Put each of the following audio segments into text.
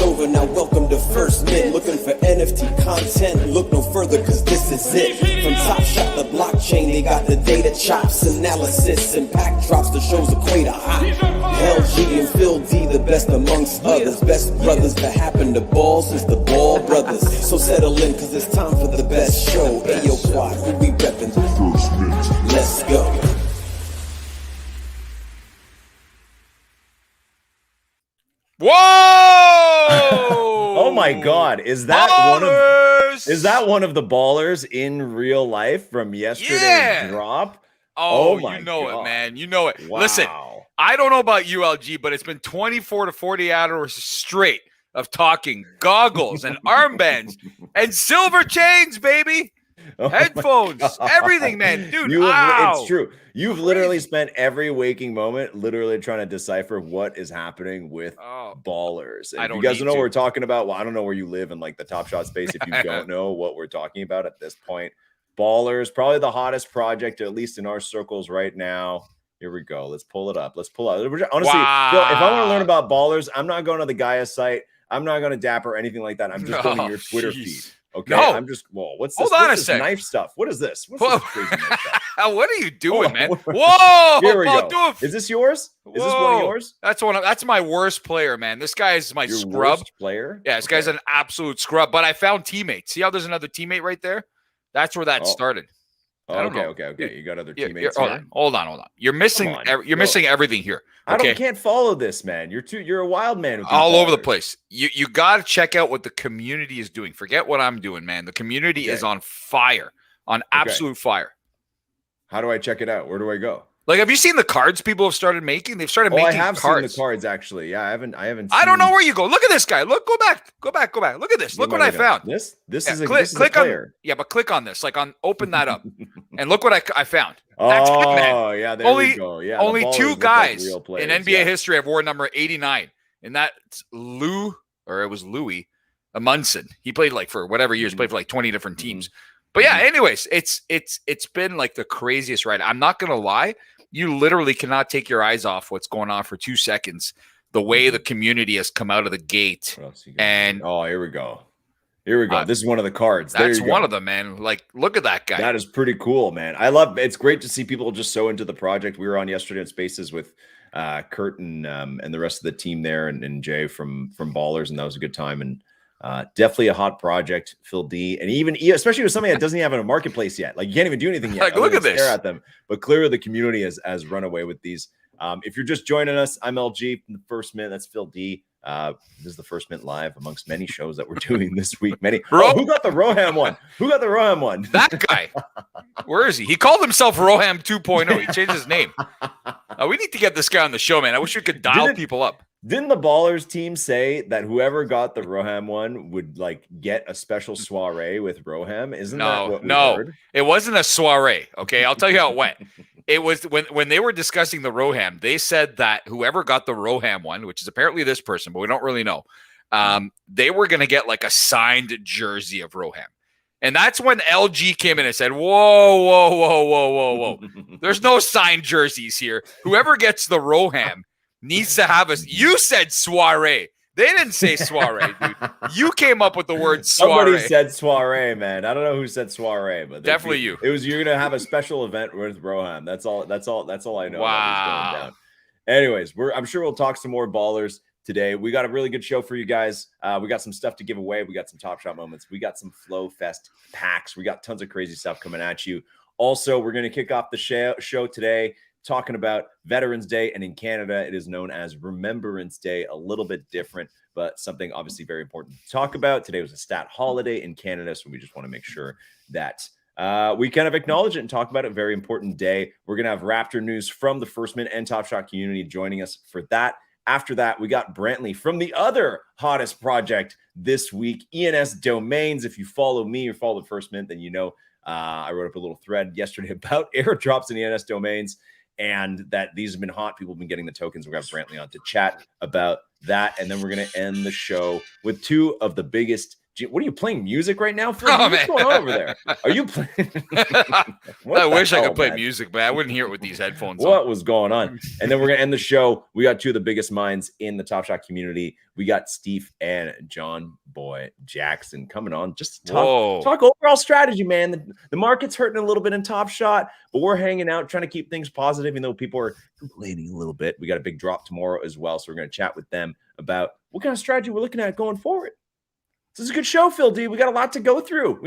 over, now welcome to First Mint. Looking for NFT content, look no further cause this is it. From Top Shot to blockchain, they got the data chops, analysis, and pack drops, the show's equator hot. LG and Phil D, the best amongst others. Best brothers that happen to ball since the Ball Brothers. So settle in cause it's time for the best show. Ayo Quad, who we reppin'? First Mint. Let's go. Whoa! Oh my God! Is that one of the ballers in real life from yesterday's drop? Oh my you know God. it, man. You know it. Wow. Listen, I don't know about ULG, but it's been 24 to 48 hours straight of talking goggles and armbands and silver chains, baby. Headphones, everything, man. Dude, it's true. You've literally spent every waking moment literally trying to decipher what is happening with ballers. And if you guys don't know what we're talking about, well, I don't know where you live in like the Top Shot space. If you don't know what we're talking about at this point, ballers, probably the hottest project, at least in our circles right now. Here we go. Let's pull it up. Honestly, Phil, if I want to learn about ballers, I'm not going to the Gaia site. I'm not going to Dap or anything like that. I'm just going to your Twitter feed. Okay, I'm just what's this? Hold on a sec. Knife stuff. What is this? What's this crazy knife stuff? What are you doing, man? Whoa! Here we go. Is this yours? Is this one of yours? That's my worst player, man. This guy is my scrub player. Yeah, this guy's an absolute scrub. But I found teammates. See how there's another teammate right there? That's where that started. Okay. You got other teammates. Hold on. You're missing. Missing everything here. Okay? I can't follow this, man. You're a wild man. With all over the place. You got to check out what the community is doing. Forget what I'm doing, man. The community is on fire, on absolute fire. How do I check it out? Where do I go? Like, have you seen the cards people have started making? They've started making cards. I have seen the cards, actually. Yeah, I haven't. I don't know where you go. Look at this guy. Look, go back. Look at this. Look what I found. This is a player. But click on this. Open that up, and look what I found. That's good, man. Yeah, there we go. Yeah, only two guys in NBA history have worn number 89, and that's Louis Amundsen. He played for whatever years. Played for 20 different teams. But yeah, anyways, it's been like the craziest ride. I'm not gonna lie. You literally cannot take your eyes off what's going on for 2 seconds. The way the community has come out of the gate. And here we go. This is one of the cards. That's one of them, man. Look at that guy. That is pretty cool, man. I love it's great to see people just so into the project. We were on yesterday in Spaces with Kurt and the rest of the team there and Jay from Ballers, and that was a good time. And definitely a hot project, Phil D, and even especially with something that doesn't even have a marketplace yet. You can't even do anything yet. Look at this. Stare at them. But clearly the community has run away with these. If you're just joining us, I'm LG from the First Mint. That's Phil D. This is the First Mint Live amongst many shows that we're doing this week. Who got the Roham one? That guy. Where is he? He called himself Roham 2.0. He changed his name. We need to get this guy on the show, man. I wish we could dial people up. Didn't the Ballers team say that whoever got the Roham one would get a special soiree with Roham? Isn't that what we heard? It wasn't a soiree. Okay, I'll tell you how it went. It was when they were discussing the Roham, they said that whoever got the Roham one, which is apparently this person, but we don't really know, they were going to get a signed jersey of Roham. And that's when LG came in and said, whoa. There's no signed jerseys here. Whoever gets the Roham needs to have you said soiree. They didn't say soiree, dude. You came up with the word soiree. Somebody said soiree, man. I don't know who said soiree, but definitely you. It was you're gonna have a special event with Roham. That's all I know. Wow. Going down. Anyways, I'm sure we'll talk some more ballers today. We got a really good show for you guys. We got some stuff to give away. We got some Top Shot moments. We got some Flow Fest packs. We got tons of crazy stuff coming at you. Also, we're gonna kick off the show today talking about Veterans Day, and in Canada, it is known as Remembrance Day, a little bit different, but something obviously very important to talk about. Today was a stat holiday in Canada, so we just want to make sure that we kind of acknowledge it and talk about it. Very important day. We're going to have Raptor news from the First Mint and Top Shot community joining us for that. After that, we got Brantly from the other hottest project this week, ENS Domains. If you follow me or follow the First Mint, then you know I wrote up a little thread yesterday about airdrops in ENS Domains, and that these have been hot. People have been getting the tokens. We're going to have Brantly on to chat about that. And then we're going to end the show with two of the biggest What are you playing music right now, Phil? Oh, What's man. going on over there? Are you playing? I wish I could play music, but I wouldn't hear it with these headphones on. What was going on? And then we're gonna end the show. We got two of the biggest minds in the Top Shot community. We got Steef and Jon Boy Jackson coming on just to talk overall strategy, man. The market's hurting a little bit in Top Shot, but we're hanging out, trying to keep things positive, even though people are complaining a little bit. We got a big drop tomorrow as well, so we're gonna chat with them about what kind of strategy we're looking at going forward. This is a good show, Phil D. We got a lot to go through.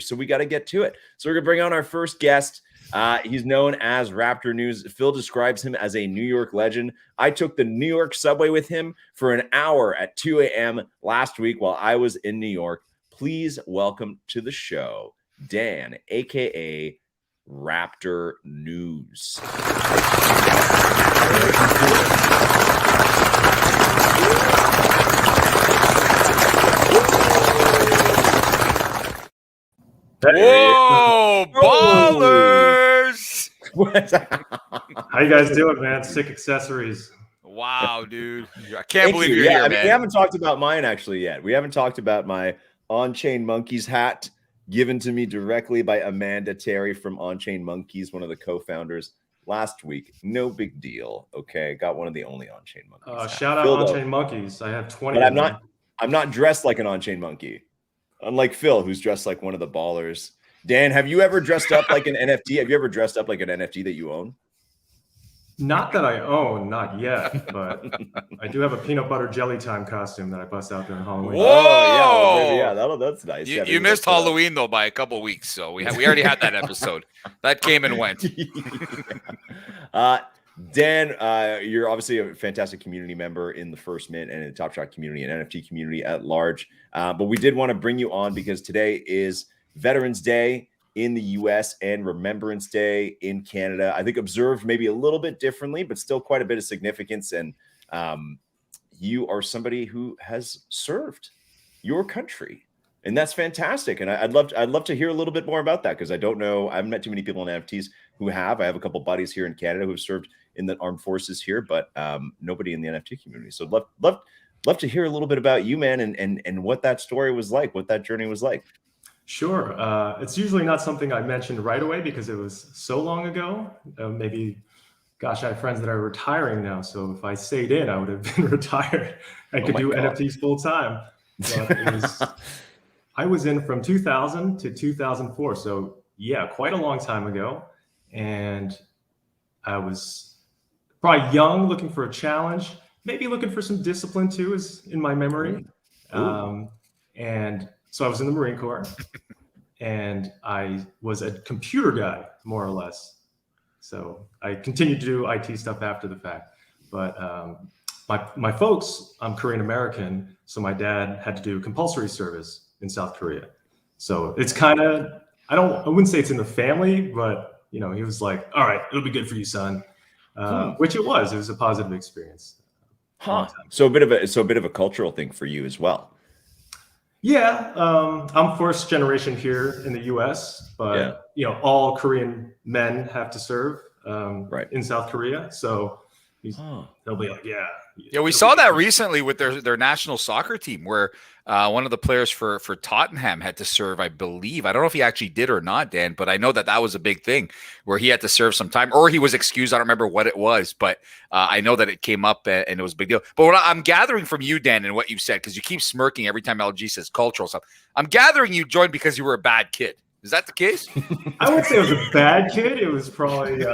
So we got to get to it. So we're going to bring on our first guest. He's known as Raptor News. Phil describes him as a New York legend. I took the New York subway with him for an hour at 2 a.m. last week while I was in New York. Please welcome to the show, Dan, a.k.a. Raptor News. Whoa, ballers! How you guys doing, man? Sick accessories. Wow, dude. I can't believe you're yeah, here, I mean, man. we haven't talked about mine actually yet. We haven't talked about my On-Chain Monkeys hat given to me directly by Amanda Terry from On-Chain Monkeys, one of the co-founders, last week. No big deal. Okay, got one of the only On-Chain Monkeys. Shout out On-Chain Monkeys. I have 20. But I'm not dressed like an On-Chain Monkey. Unlike Phil, who's dressed like one of the ballers. Dan, have you ever dressed up like an NFT? Have you ever dressed up like an NFT that you own? Not that I own, not yet, but I do have a peanut butter jelly time costume that I bust out during Halloween. Whoa! Oh, yeah, that's nice. You missed Halloween, though, by a couple weeks, so we already had that episode. That came and went. Dan, you're obviously a fantastic community member in the First Mint and in the Top Shot community and NFT community at large. But we did want to bring you on because today is Veterans Day in the US and Remembrance Day in Canada. I think observed maybe a little bit differently, but still quite a bit of significance. And you are somebody who has served your country. And that's fantastic. And I'd love to hear a little bit more about that because I don't know. I haven't met too many people in NFTs who have. I have a couple buddies here in Canada who have served in the armed forces here, but nobody in the NFT community. So love to hear a little bit about you, man, and what that story was like, what that journey was like. Sure. It's usually not something I mentioned right away because it was so long ago. Maybe, gosh, I have friends that are retiring now. So if I stayed in, I would have been retired. I could do God. NFTs full time. But I was in from 2000 to 2004. So yeah, quite a long time ago. And I was probably young, looking for a challenge, maybe looking for some discipline too, is in my memory. And so I was in the Marine Corps and I was a computer guy, more or less. So I continued to do IT stuff after the fact. But my folks, I'm Korean American. So my dad had to do compulsory service in South Korea. So it's kind of, I wouldn't say it's in the family, but he was like, all right, it'll be good for you, son. Which it was a positive experience. So a bit of a cultural thing for you as well. Yeah, I'm first generation here in the U.S., but all Korean men have to serve in South Korea. So they'll be like, yeah. We saw that recently with their national soccer team, where one of the players for Tottenham had to serve. I believe, I don't know if he actually did or not, Dan, but I know that was a big thing where he had to serve some time, or he was excused. I don't remember what it was, but I know that it came up and it was a big deal. But what I'm gathering from you, Dan, and what you've said, because you keep smirking every time LG says cultural stuff, I'm gathering you joined because you were a bad kid. Is that the case? I wouldn't say I was a bad kid. It was probably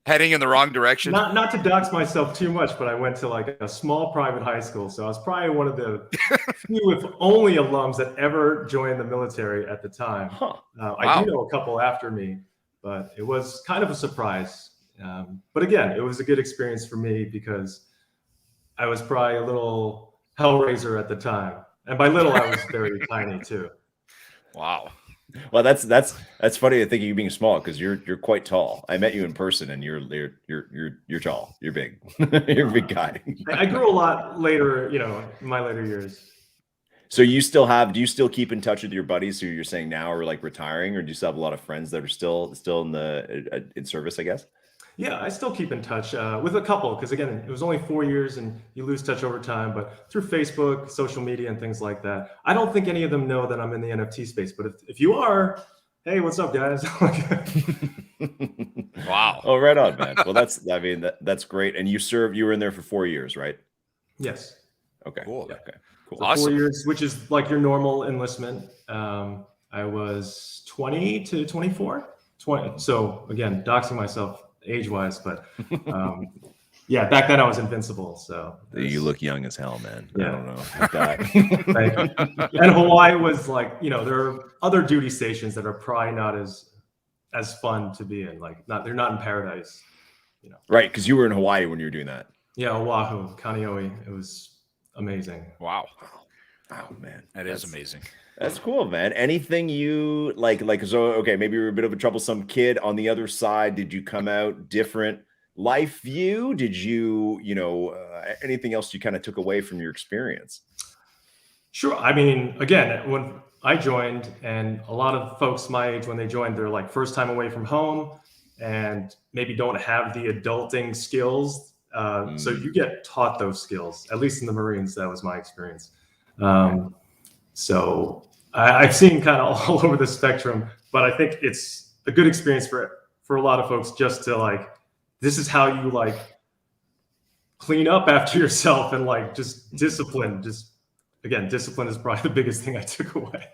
heading in the wrong direction. Not to dox myself too much, but I went to like a small private high school. So I was probably one of the few, if only, alums that ever joined the military at the time. I do know a couple after me, but it was kind of a surprise. But again, it was a good experience for me because I was probably a little hellraiser at the time. And by little, I was very tiny too. Wow. Well, that's funny to think of you being small because you're quite tall. I met you in person and you're tall. You're big. You're a big guy. I grew a lot later, in my later years. So do you still keep in touch with your buddies who you're saying now are like retiring, or do you still have a lot of friends that are still in service, I guess? Yeah, I still keep in touch with a couple because, again, it was only 4 years and you lose touch over time, but through Facebook, social media, and things like that. I don't think any of them know that I'm in the NFT space, but if you are, hey, what's up, guys? Wow. Oh, right on, man. Well, that's great. And you were in there for 4 years, right? Yes. Okay. Cool. Okay. Cool. So Awesome. 4 years, which is like your normal enlistment. I was 20 to 24. 20. So again, doxing myself age-wise, but yeah, back then I was invincible. So You look young as hell, man. Yeah. I don't know about that. Thank you. And Hawaii was like, there are other duty stations that are probably not as fun to be in. Like, they're not in paradise. Right, because you were in Hawaii when you were doing that. Yeah, Oahu, Kaneohe. It was amazing. Wow. Oh man, That's amazing. That's cool, man. Anything you like so okay, maybe you're a bit of a troublesome kid. On the other side, did you come out different life view? Did you, anything else you kind of took away from your experience? Sure. I mean, again, when I joined, and a lot of folks my age, when they joined, they're like first time away from home and maybe don't have the adulting skills. So you get taught those skills, at least in the Marines. That was my experience. So I've seen kind of all over the spectrum, but I think it's a good experience for a lot of folks just to like, this is how you like clean up after yourself and like just discipline. Just again, discipline is probably the biggest thing I took away,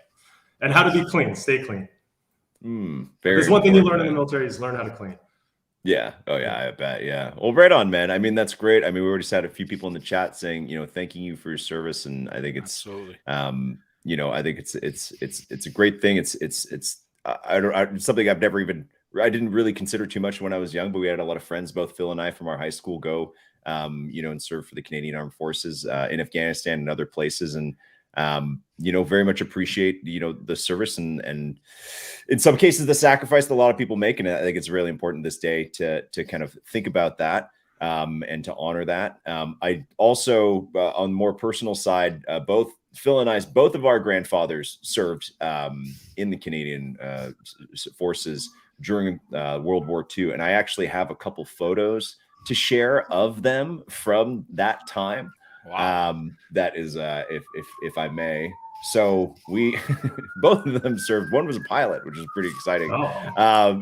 and how to be clean, stay clean. There's one thing you learn in the military is learn how to clean. Yeah. Oh yeah, I bet. Yeah. Well, right on, man. I mean, that's great. I mean, we already just had a few people in the chat saying, thanking you for your service, and I think it's absolutely. I think it's a great thing. It's something I didn't really consider too much when I was young, but we had a lot of friends, both Phil and I from our high school, go and serve for the Canadian Armed Forces in Afghanistan and other places, and very much appreciate the service and in some cases the sacrifice that a lot of people make, and I think it's really important this day to kind of think about that and to honor that. I also on the more personal side, both Phil and I, both of our grandfathers served in the Canadian forces during World War II, and I actually have a couple photos to share of them from that time. Wow. That is, if I may. So we, both of them served. One was a pilot, which is pretty exciting. Oh.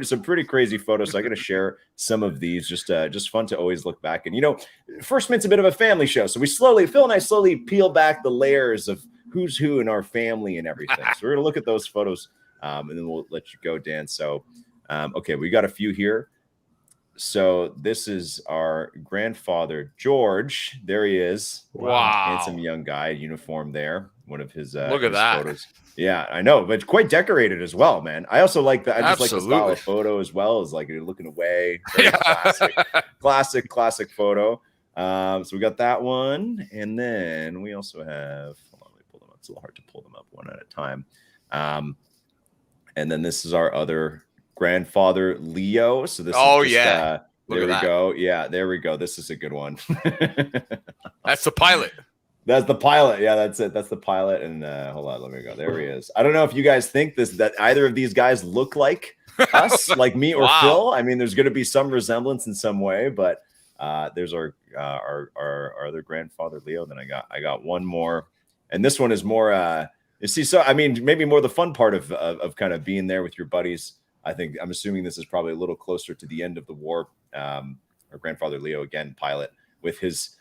Some pretty crazy photos. So I'm going to share some of these. Just fun to always look back. And First Mint's a bit of a family show, so Phil and I slowly peel back the layers of who's who in our family and everything. So we're going to look at those photos, and then we'll let you go, Dan. So, okay, we got a few here. So this is our grandfather, George. There he is. Wow. Handsome young guy, uniform there. One of his look at that photos. Yeah, I know, but quite decorated as well, man. I also like that. I just like the style of photo as well, as like you're looking away. Classic photo. So we got that one, and then we also have. Hold on, let me pull them up. It's a little hard to pull them up one at a time. And then this is our other grandfather, Leo. So this. Oh, is just, yeah. There we go. Yeah, there we go. This is a good one. That's the pilot. That's the pilot. Yeah, that's it. That's the pilot. And hold on, let me go. There he is. I don't know if you guys think that either of these guys look like us, like me or Phil. I mean, there's going to be some resemblance in some way, but there's our other grandfather, Leo. Then I got one more, and this one is more. You see, so I mean, maybe more the fun part of kind of being there with your buddies. I'm assuming this is probably a little closer to the end of the war. Our grandfather Leo, again, pilot with his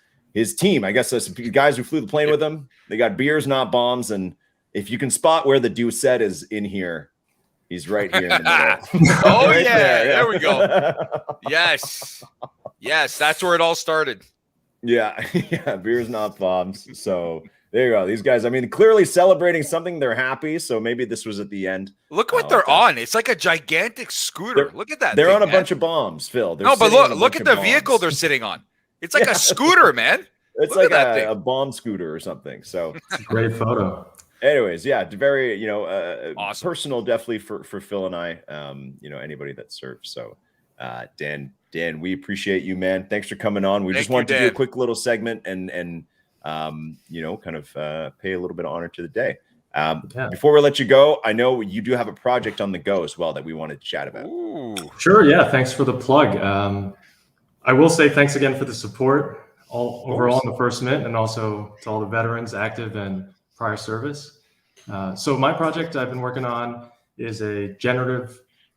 team. I guess those guys who flew the plane with him, they got beers, not bombs. And if you can spot where the Doucette is in here, he's right here in the middle. Oh, Right there we go. Yes, that's where it all started. Yeah, beers, not bombs. So there you go. These guys, I mean, clearly celebrating something. They're happy. So maybe this was at the end. Look what they're on. It's like a gigantic scooter. Look at that. They're on a bunch of bombs, Phil. No, but look at the vehicle they're sitting on. It's like a scooter, man. It's Look like at a bomb scooter or something. So It's a great photo. anyways, yeah, very, awesome. Personal, definitely for Phil and I, anybody that serves. So Dan, we appreciate you, man. Thanks for coming on. We just wanted to do a quick little segment and kind of pay a little bit of honor to the day. Before we let you go, I know you do have a project on the go as well that we wanted to chat about. Ooh. Sure. Yeah. Thanks for the plug. I will say thanks again for the support overall in the First Mint, and also to all the veterans active and prior service. So my project I've been working on is an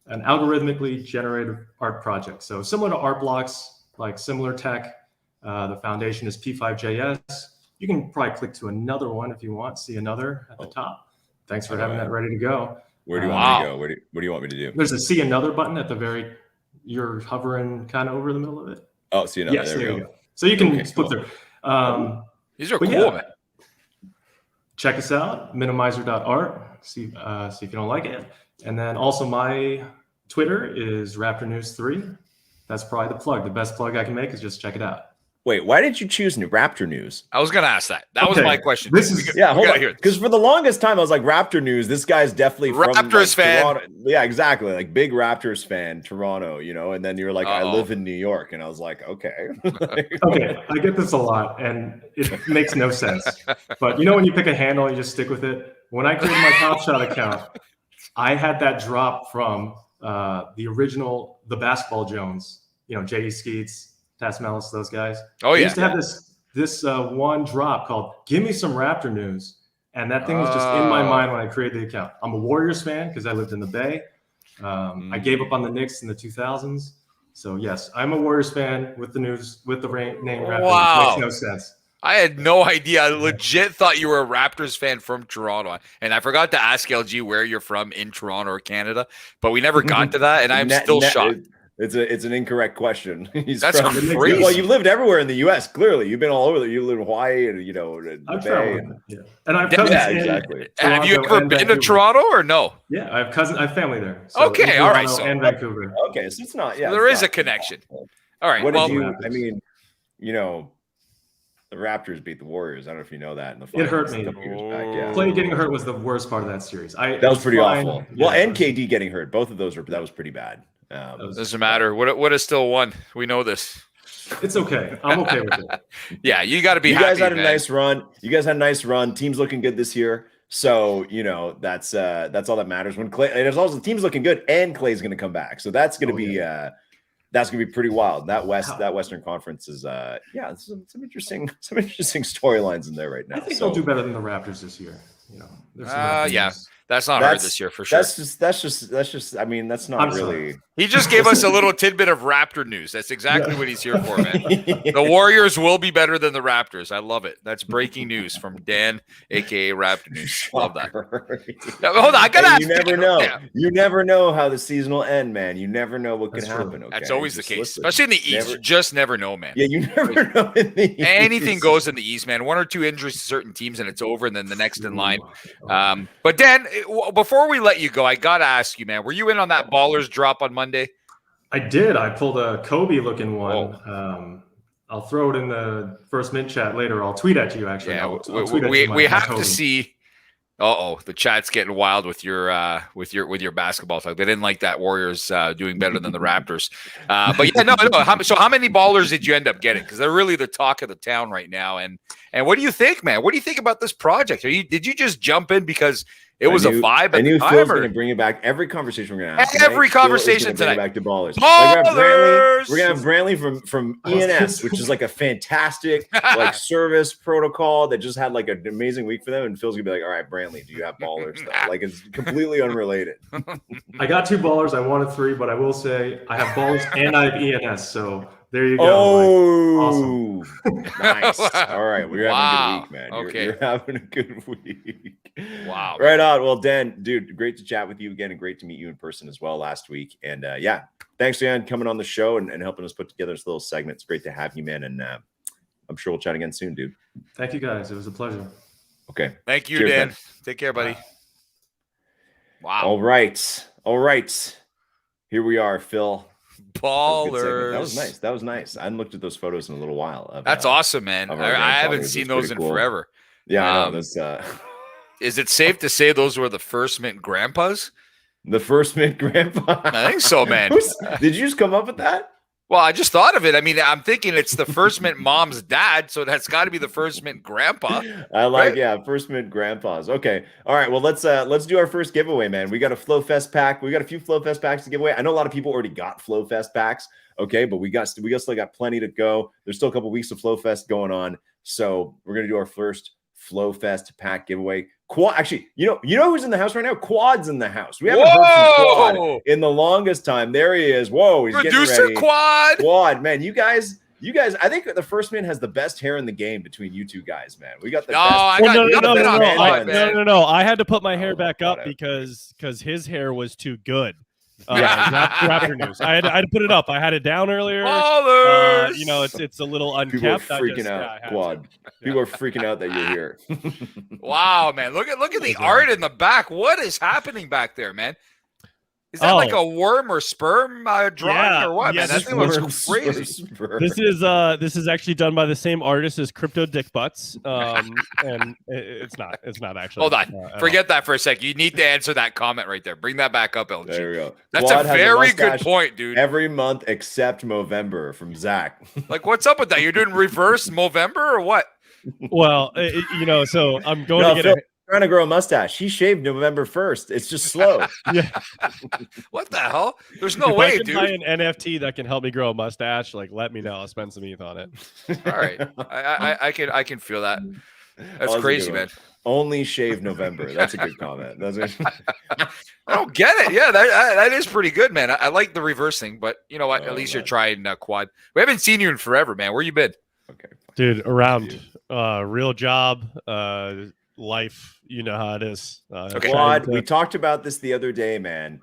algorithmically generated art project. So similar to art blocks, like similar tech. The foundation is P5JS. You can probably click to another one if you want. See another at the top. Thanks for having that ready to go. Where do you want me to go? What do you want me to do? There's a see another button at the very. You're hovering kind of over the middle of it. Oh, see another. Yes, there you go. So you can split through. These are cool, man. Check us out, minimizer.art. See if you don't like it. And then also my Twitter is Raptor News 3. That's probably the plug. The best plug I can make is just check it out. Wait, why did you choose Raptor News? I was going to ask that. That was my question. Hold on. Because for the longest time, I was like, Raptor News, this guy's definitely Raptors fan. Toronto. Yeah, exactly. Like big Raptors fan, Toronto, and then you're like, I live in New York. And I was like, okay. Okay, I get this a lot, and it makes no sense. But when you pick a handle, you just stick with it. When I created my Top Shot account, I had that drop from the original, the Basketball Jones, J.E. Skeets, Tasmelis, those guys. Oh, yeah. They used to have this one drop called "Give Me Some Raptor News," and that thing was just in my mind when I created the account. I'm a Warriors fan because I lived in the Bay. I gave up on the Knicks in the 2000s, so yes, I'm a Warriors fan with the name Raptor News. Makes no sense. I had no idea. I legit thought you were a Raptors fan from Toronto, and I forgot to ask LG where you're from in Toronto or Canada, but we never got to that, and I'm still shocked. It's an incorrect question. That's crazy. Well, you've lived everywhere in the U.S. Clearly, you've been all over. You live in Hawaii and the Bay. And I've cousins exactly. Have you ever been to Toronto or no? Yeah, I have family there. So okay, all right. So and Vancouver. Okay, so it's not. Yeah, there is a connection. All right. What did you? I mean, the Raptors beat the Warriors. I don't know if you know that in the finals. It hurt me. Clay getting hurt was the worst part of that series. That was pretty awful. Well, and KD getting hurt. Both of those that was pretty bad. Doesn't matter. What is still won? We know this. It's okay. I'm okay with it. Yeah, you got to be. You happy, guys had a man. nice run. You guys had a nice run. Team's looking good this year. So that's all that matters. When Clay, and as long as the team's looking good, and Clay's going to come back, so that's going to be pretty wild. That Western Conference is some interesting storylines in there right now. I think they'll do better than the Raptors this year. That's not hard this year for sure. That's just. I mean, that's not really. He just gave us a little tidbit of Raptor news. That's exactly what he's here for, man. The Warriors will be better than the Raptors. I love it. That's breaking news from Dan, aka Raptor News. Love that. Now, hold on, I gotta ask. You never know. Yeah. You never know how the season will end, man. You never know what can happen. Okay? That's always the case, especially in the East. You just never know, man. Yeah, you never know. Anything goes in the East, man. One or two injuries to certain teams, and it's over, and then the next in line. But Dan, before we let you go, I gotta ask you, man. Were you in on that Ballers drop on Monday? I did. I pulled a Kobe-looking one. I'll throw it in the First Mint chat later. I'll tweet at you, actually. Yeah, we have to see. The chat's getting wild with your basketball talk. They didn't like that Warriors doing better than the Raptors. But yeah, no. So how many Ballers did you end up getting? Because they're really the talk of the town right now. And what do you think, man? What do you think about this project? Did you just jump in because it was a vibe? I knew Phil's going to bring it back. Every conversation we're going to have. Every conversation tonight. Back to Ballers. Ballers! We're going to have Brantly from ENS, which is like a fantastic service protocol that just had like an amazing week for them. And Phil's going to be like, all right, Brantly, do you have Ballers? Like it's completely unrelated. I got 2 Ballers. I wanted 3, but I will say I have Ballers and I have ENS. So there you go. Oh, awesome. Nice. All right. We're having a good week, man. Okay. You're having a good week. Wow. Right on. Well, Dan, dude, great to chat with you again and great to meet you in person as well last week. And thanks, Dan, coming on the show and helping us put together this little segment. It's great to have you, man. And I'm sure we'll chat again soon, dude. Thank you, guys. It was a pleasure. Okay. Thank you, Cheers, Dan. man. Take care, buddy. Wow. All right. Here we are, Phil. Ballers. That was nice. I hadn't looked at those photos in a little while. That's awesome, man. I haven't seen those in forever. Yeah, I know. Is it safe to say those were the First Mint grandpas? The First Mint grandpa? I think so, man. Did you just come up with that? Well, I just thought of it. I mean, I'm thinking it's the First Mint mom's dad, so that's got to be the First Mint grandpa. I like, right? yeah, First Mint grandpas. Okay, all right. Well, let's do our first giveaway, man. We got a Flow Fest pack. We got a few Flow Fest packs to give away. I know a lot of people already got Flow Fest packs. Okay, but we still got plenty to go. There's still a couple weeks of Flow Fest going on, so we're gonna do our first Flow Fest pack giveaway. Quad, actually, you know who's in the house right now? Quad's in the house. We haven't heard from Quad in the longest time. There he is. Whoa, he's Producer getting ready. Quad. Quad, man, you guys. I think the First Man has the best hair in the game between you two guys, man. We got the best. No. I had to put my hair back up because his hair was too good. Raptor news. I had to put it up. I had it down earlier. You know, it's a little unkept. People are freaking out. Quad. People are freaking out that you're here. Wow, man! Look at the art in the back. What is happening back there, man? Is that like a worm or sperm drawing or what? Man, that thing looks crazy. This is actually done by the same artist as Crypto Dick Butts, and it's not actually. Hold on, forget that for a sec. You need to answer that comment right there. Bring that back up, LG. There we go. That's a very good point, dude. Every month except Movember from Zach. Like, what's up with that? You're doing reverse Movember or what? Well, so I'm going to get trying to grow a mustache. He shaved November 1st. It's just slow. Yeah. What the hell? There's no way, dude. Buy an NFT that can help me grow a mustache. Like, let me know. I'll spend some ETH on it. All right, I can feel that. That's crazy, man. Only shave November. That's a good comment. I don't get it. Yeah, that is pretty good, man. I like the reverse thing, but you know what? At least you're trying Quad. We haven't seen you in forever, man. Where you been? Okay, dude. Around real job, life. You know how it is. Okay. Quad, we talked about this the other day, man.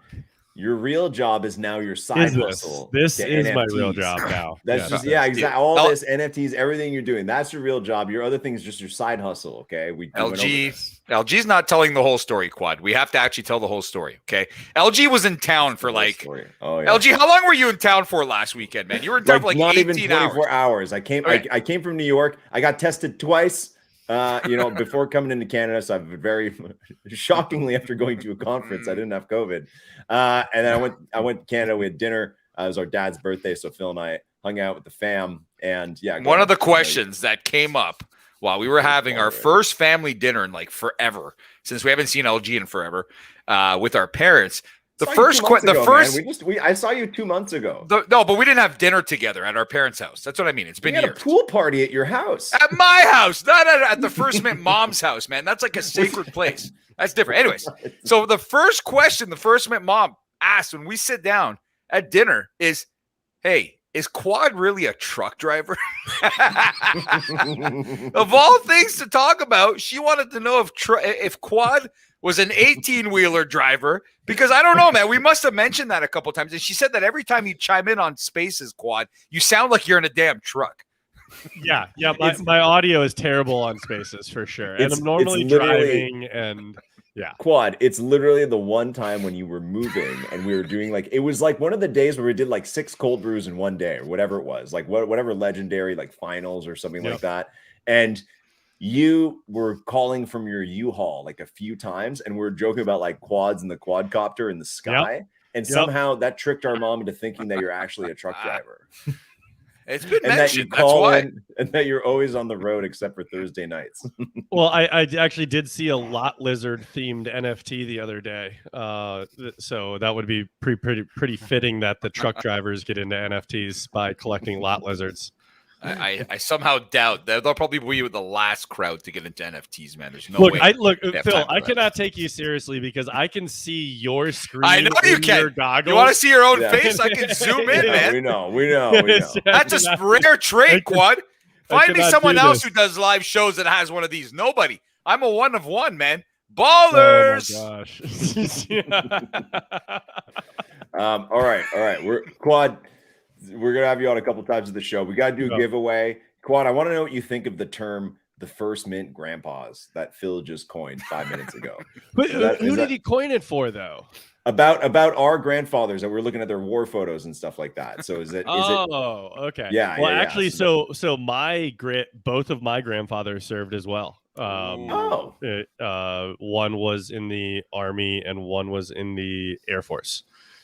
Your real job is now your side hustle. This is NFTs. My real job now. That's exactly. All this NFTs, everything you're doing, that's your real job. Your other thing is just your side hustle. Okay. LG's not telling the whole story, Quad. We have to actually tell the whole story. Okay. LG was in town for LG, how long were you in town for last weekend, man? You were in town for like not 18 even 24 hours. I came from New York. I got tested twice. Before coming into Canada, so I've very shockingly after going to a conference, I didn't have COVID. And then I went to Canada. We had dinner. It was our dad's birthday, so Phil and I hung out with the fam. And one of the questions that came up while we were having our first family dinner in like forever, since we haven't seen LG in forever, with our parents. I saw you 2 months ago. No, but we didn't have dinner together at our parents' house. That's what I mean. It's been years. We had a pool party at your house. At my house, not at the First Mint mom's house, man. That's like a sacred place. That's different. Anyways, so the first question the First Mint mom asked when we sit down at dinner is, hey, is Quad really a truck driver? Of all things to talk about, she wanted to know if Quad was an 18-wheeler driver, because I don't know, man. We must have mentioned that a couple of times. And she said that every time you chime in on Spaces, Quad, you sound like you're in a damn truck. Yeah. My audio is terrible on Spaces for sure. And I'm normally driving and Quad, it's literally the one time when you were moving and we were doing it was like one of the days where we did like 6 cold brews in one day or whatever it was, like whatever legendary like finals or something like that. And you were calling from your U-Haul like a few times, and we're joking about like quads and the quadcopter in the sky. And somehow that tricked our mom into thinking that you're actually a truck driver. It's been mentioned. That's why. And that you're always on the road except for Thursday nights. Well, I actually did see a lot lizard themed NFT the other day. So that would be pretty fitting that the truck drivers get into NFTs by collecting lot lizards. I somehow doubt that they'll probably be the last crowd to get into NFTs, man. There's no way. Phil, I cannot take you seriously because I can see your screen. I know you can. Your goggles. You want to see your own face? I can zoom in, man. We know. That's a rare trade, Quad. Find me someone else who does live shows that has one of these. Nobody. I'm a one of one, man. Ballers. Oh my gosh. All right. Quad. We're gonna have you on a couple times of the show. We gotta do a giveaway. Quad, I want to know what you think of the term "the First Mint grandpas" that Phil just coined 5 minutes ago. But who did he coin it for, though? About our grandfathers that we're looking at their war photos and stuff like that. So is it? Okay. Yeah. Well, actually, so both of my grandfathers served as well. One was in the Army and one was in the Air Force.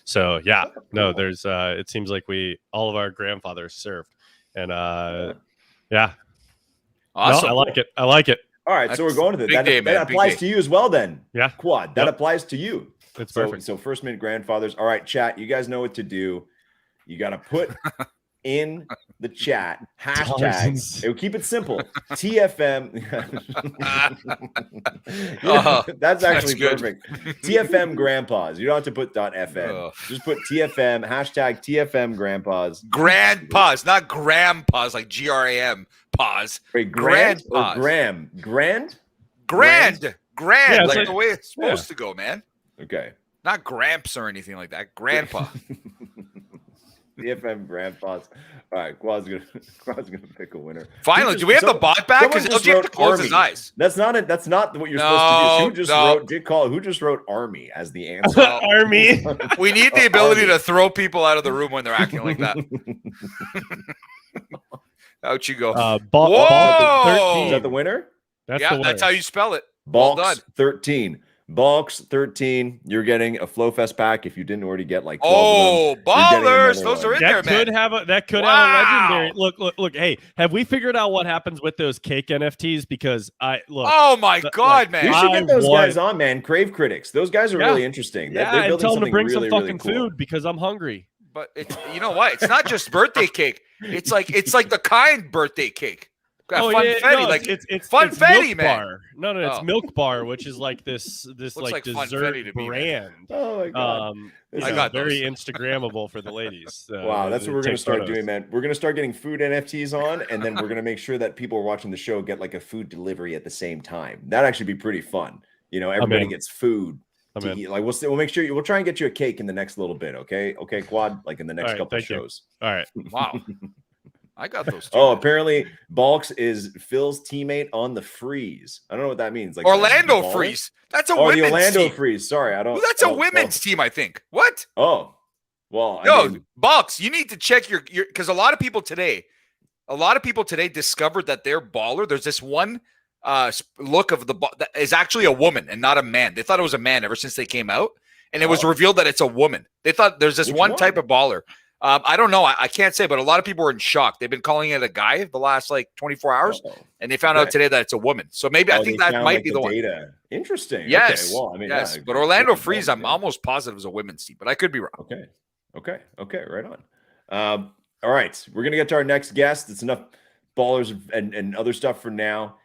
So yeah, no, there's it seems like all of our grandfathers served, and yeah, awesome. No, I like it. All right, so we're going to that applies to you as well then. Yeah, Quad, that applies to you. It's perfect. So first minute grandfathers. All right, chat, you guys know what to do. You got to put in the chat hashtag. It will keep it simple. TFM. That's actually perfect. TFM grandpas. You don't have to put .fm. Just put TFM hashtag TFM grandpas. Grandpas, not grandpas like GRAM pause. Wait, grandpas or Graham? Grand. Yeah, like the way it's supposed to go, man. Okay. Not Gramps or anything like that. Grandpa. TFM grandpas. All right, Quad's gonna pick a winner. Finally, do we have the bot back? Because LG have to close his eyes. That's not what you're supposed to do. Who just wrote Army as the answer? Army. We need the ability to throw people out of the room when they're acting like that. Out you go. Whoa! Is that the winner? That's the winner. That's how you spell it. Balks well 13. Balks 13. You're getting a FlowFest pack if you didn't already get like 12 of them. Ballers! Those are in there, man. That could have a legendary. Look. Hey, have we figured out what happens with those cake NFTs? Because oh my god, man! You should get those guys on, man. Crave Critics. Those guys are really interesting. Yeah, and tell them to bring some fucking food because I'm hungry. But you know what? It's not just birthday cake. It's like the kind birthday cake. It's funfetti, man. Bar. No, it's Milk Bar, which is like this like dessert brand. Oh my god! I got very Instagrammable for the ladies. Wow, that's what we're gonna start doing, man. We're gonna start getting food NFTs on, and then we're gonna make sure that people watching the show get like a food delivery at the same time. That'd actually be pretty fun. You know, everybody gets food. To eat. Like we'll make sure we'll try and get you a cake in the next little bit. Okay, Quad. Like in the next couple of shows. All right. Wow. I got those. Apparently Balks is Phil's teammate on the Freeze. I don't know what that means. Like Orlando Freeze. That's a women's team. The Orlando Freeze. Sorry, I don't. Well, that's a women's team, I think. What? Oh, well. Balks, you need to check your because a lot of people today discovered that their baller. There's this one look of the ball that is actually a woman and not a man. They thought it was a man ever since they came out, and it was revealed that it's a woman. They thought there's this one type of baller. I don't know. I can't say, but a lot of people were in shock. They've been calling it a guy the last 24 hours, and they found out today that it's a woman. So maybe I think that might be the one. Interesting. Yes. Okay. Well, I mean, yes. But Orlando Freeze, I'm almost positive is a women's team, but I could be wrong. Okay. Right on. All right. We're gonna get to our next guest. It's enough ballers and other stuff for now.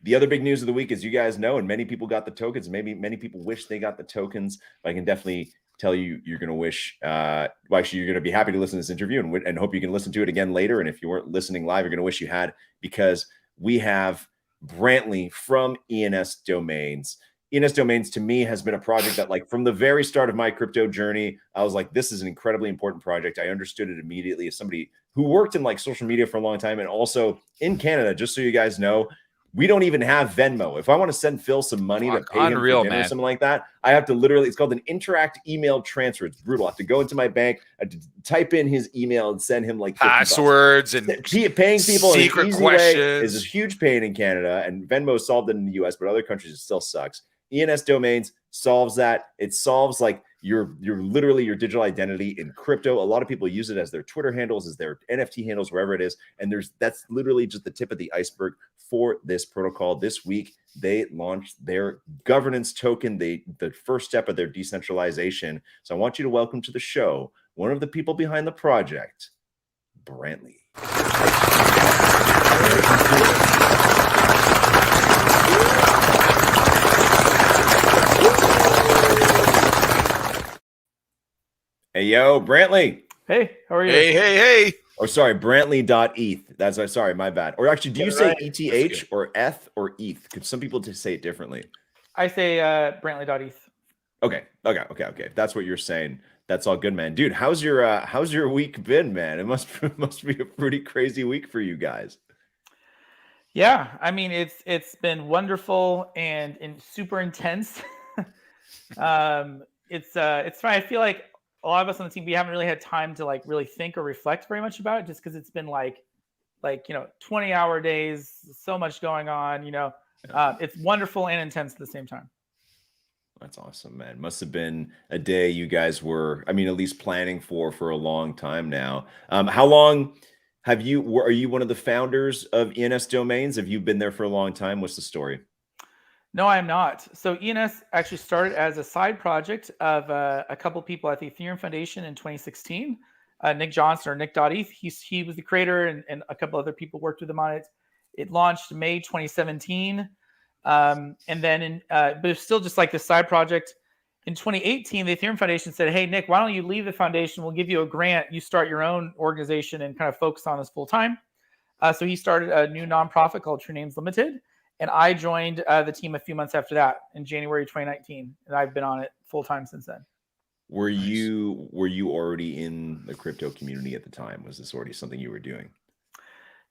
The other big news of the week, as you guys know, and many people got the tokens. Maybe many people wish they got the tokens. But I can definitely tell you you're going to wish actually you're going to be happy to listen to this interview and hope you can listen to it again later. And if you weren't listening live, you're going to wish you had, because we have Brantly from ENS Domains. ENS Domains to me has been a project that, like, from the very start of my crypto journey, I was like, this is an incredibly important project. I understood it immediately as somebody who worked in like social media for a long time, and also in Canada, just so you guys know, we don't even have Venmo. If I want to send Phil some money to pay him for dinner or something like that, I have to literally, it's called an interact email transfer. It's brutal. I have to go into my bank, I have to type in his email and send him like passwords and paying people secret in an easy questions. Way is a huge pain in Canada, and Venmo solved it in the US, but other countries it still sucks. ENS Domains solves that. It solves like your literally your digital identity in crypto. A lot of people use it as their Twitter handles, as their NFT handles, wherever it is. And that's literally just the tip of the iceberg for this protocol. This week, they launched their governance token, the first step of their decentralization. So I want you to welcome to the show one of the people behind the project, Brantly. Hey, yo, Brantly. Hey, how are you? Hey. Oh, sorry, Brantly.eth. That's sorry, my bad. Or actually, do you say ETH or ETH or ETH? Because some people just say it differently. I say Brantly.eth. Okay. If that's what you're saying, that's all good, man. Dude, how's your week been, man? It must be a pretty crazy week for you guys. Yeah, I mean it's been wonderful and super intense. It's fine. I feel like a lot of us on the team, we haven't really had time to like really think or reflect very much about it, just because it's been like 20-hour days, so much going on. It's wonderful and intense at the same time. That's awesome, man. Must have been a day you guys were, I mean, at least planning for a long time now. How long have you, are you one of the founders of ENS Domains? Have you been there for a long time? What's the story? No, I am not. So ENS actually started as a side project of a couple people at the Ethereum Foundation in 2016. Nick Johnson, or Nick.eth, he was the creator, and a couple other people worked with him on it. It launched May 2017. And then, but it's still just like this side project. In 2018, the Ethereum Foundation said, "Hey, Nick, why don't you leave the foundation? We'll give you a grant. You start your own organization and kind of focus on this full time." So he started a new nonprofit called True Names Limited, and I joined the team a few months after that in January 2019, and I've been on it full time since then. Were you already in the crypto community at the time? Was this already something you were doing?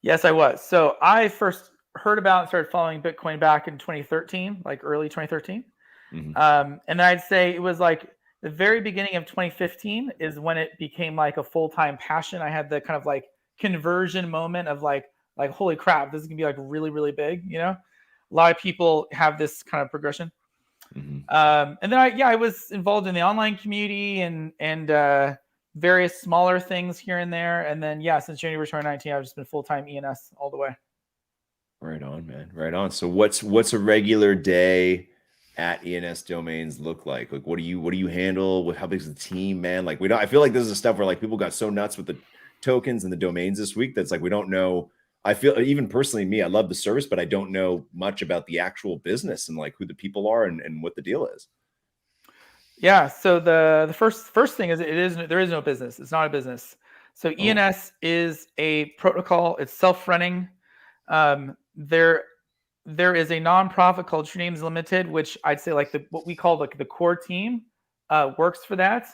Yes, I was. So I first heard about and started following Bitcoin back in 2013, like early 2013. And then I'd say it was like the very beginning of 2015 is when it became like a full-time passion. I had the kind of like conversion moment of like holy crap, this is gonna be like really, really big. You know, a lot of people have this kind of progression. And then I was involved in the online community and various smaller things here and there. And then since January 2019, I've just been full-time ENS all the way. Right on, man. Right on. So what's a regular day at ENS Domains look like? Like, what do you handle? How big is the team, man? Like, I feel like this is the stuff where like people got so nuts with the tokens and the domains this week that's like we don't know. I feel, even personally, me, I love the service, but I don't know much about the actual business and like who the people are and what the deal is. Yeah. So the first thing is there is no business. It's not a business. So ENS is a protocol. It's self-running. There is a nonprofit called True Names Limited, which I'd say like what we call like the core team works for that.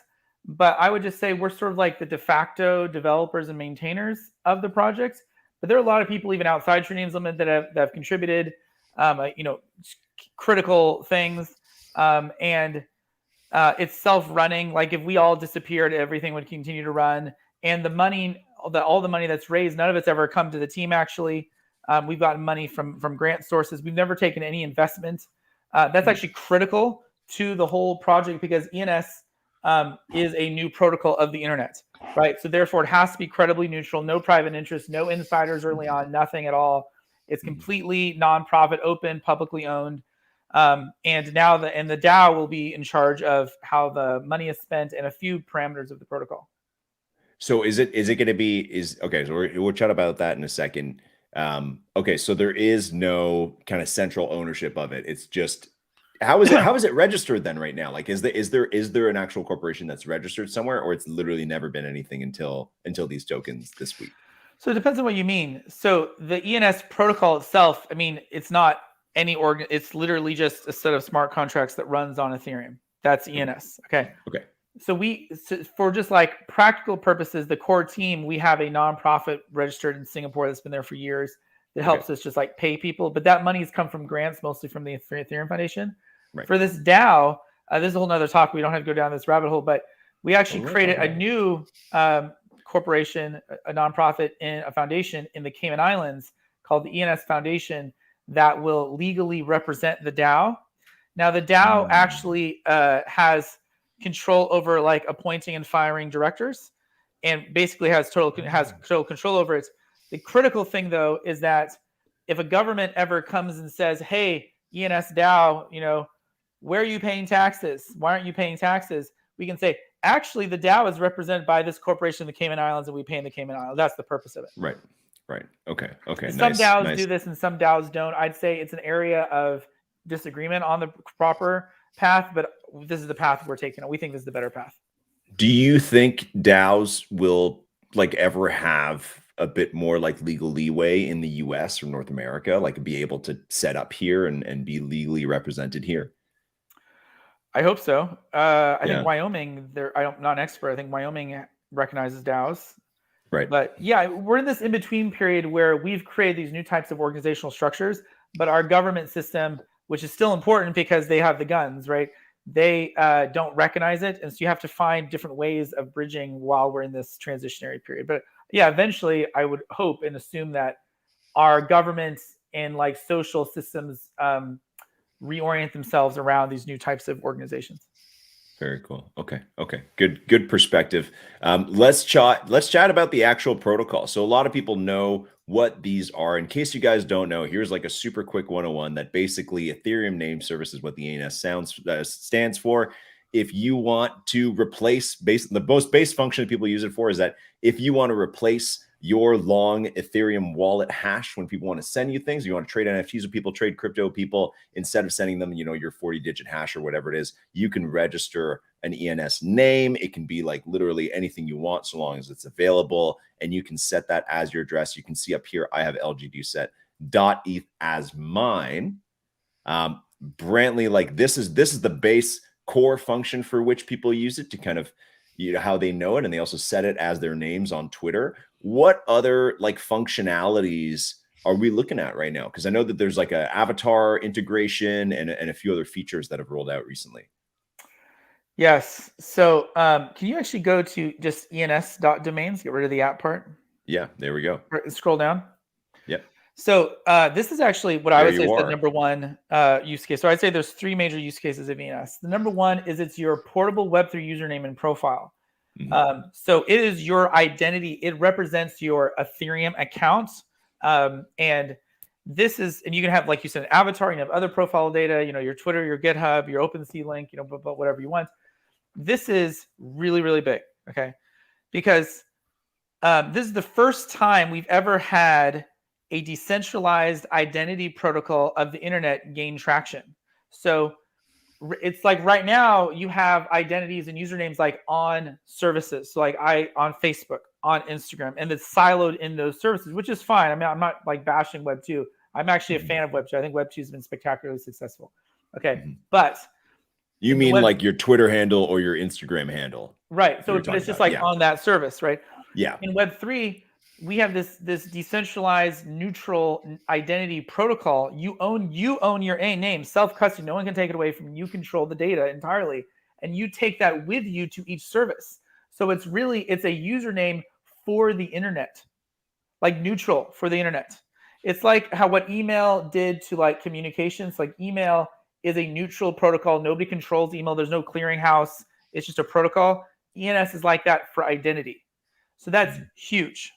But I would just say we're sort of like the de facto developers and maintainers of the project. But there are a lot of people even outside True Names Limited that have contributed, critical things. And it's self-running. Like if we all disappeared, everything would continue to run. And the money, all the money that's raised, none of it's ever come to the team. Actually, we've gotten money from grant sources. We've never taken any investment. That's actually critical to the whole project because ENS is a new protocol of the internet, right? So therefore, it has to be credibly neutral, no private interest, no insiders early on, nothing at all. It's completely nonprofit, open, publicly owned. And now the DAO will be in charge of how the money is spent and a few parameters of the protocol. So is it going to be okay? So we'll chat about that in a second. Okay, so there is no kind of central ownership of it. It's just how is it registered then right now? Like is there an actual corporation that's registered somewhere, or it's literally never been anything until these tokens this week? So it depends on what you mean. So the ENS protocol itself, I mean, it's not any organ. It's literally just a set of smart contracts that runs on Ethereum. That's ENS. Okay. So for just like practical purposes, the core team, we have a nonprofit registered in Singapore that's been there for years that helps us just like pay people. But that money's come from grants, mostly from the Ethereum Foundation. Right. For this DAO, this is a whole nother talk. We don't have to go down this rabbit hole, but we actually created a new corporation, a nonprofit, and a foundation in the Cayman Islands called the ENS Foundation that will legally represent the DAO. Now, the DAO actually has control over like appointing and firing directors, and basically has total control over it. The critical thing, though, is that if a government ever comes and says, "Hey, ENS DAO, where are you paying taxes? Why aren't you paying taxes?" We can say, "Actually, the DAO is represented by this corporation in the Cayman Islands, and we pay in the Cayman Islands." That's the purpose of it. Right. Okay. Some DAOs do this, and some DAOs don't. I'd say it's an area of disagreement on the proper path, but this is the path we're taking. We think this is the better path. Do you think DAOs will like ever have a bit more like legal leeway in the US or North America, like be able to set up here and be legally represented here? I hope so. I think Wyoming, I'm not an expert. I think Wyoming recognizes DAOs. Right. But yeah, we're in this in-between period where we've created these new types of organizational structures, but our government system, which is still important because they have the guns, right? They don't recognize it. And so you have to find different ways of bridging while we're in this transitionary period. But yeah, eventually I would hope and assume that our governments and like social systems reorient themselves around these new types of organizations. Very cool. Okay. Good perspective. Let's chat about the actual protocol. So a lot of people know what these are. In case you guys don't know, here's like a super quick 101 that basically Ethereum name service is what the ENS stands for. If you want to replace the most base function that people use it for is that if you want to replace your long Ethereum wallet hash when people want to send you things, you want to trade NFTs with people, trade crypto with people, instead of sending them, your 40-digit hash or whatever it is, you can register an ENS name. It can be like literally anything you want, so long as it's available, and you can set that as your address. You can see up here, I have LGD set .eth as mine. Brantly, like this is the base core function for which people use it to kind of, how they know it, and they also set it as their names on Twitter. What other like functionalities are we looking at right now? Because I know that there's like a avatar integration and a few other features that have rolled out recently. Yes. So can you actually go to just ENS.domains, get rid of the app part? Yeah, there we go. Scroll down. Yep. So this is actually what I would say is the number one use case. So I'd say there's 3 major use cases of ENS. The number one is it's your portable Web3 username and profile. So it is your identity. It represents your Ethereum account. And this is, and you can have, like you said, an avatar, you have other profile data, your Twitter, your GitHub, your OpenSea link, but whatever you want. This is really, really big. Okay. Because this is the first time we've ever had a decentralized identity protocol of the internet gain traction. So it's like right now you have identities and usernames like on services. So like on Facebook, on Instagram, and it's siloed in those services, which is fine. I mean, I'm not like bashing Web2. I'm actually a fan of Web2. I think Web2 has been spectacularly successful. Okay. But you mean like your Twitter handle or your Instagram handle? Right. So it's just like on that service, right? Yeah. In Web3, we have this decentralized neutral identity protocol. You own your name, self-custody. No one can take it away from you. You control the data entirely, and you take that with you to each service. So it's a username for the internet, like neutral for the internet. It's like what email did to like communications. Like email is a neutral protocol. Nobody controls email. There's no clearinghouse. It's just a protocol. ENS is like that for identity. So that's huge.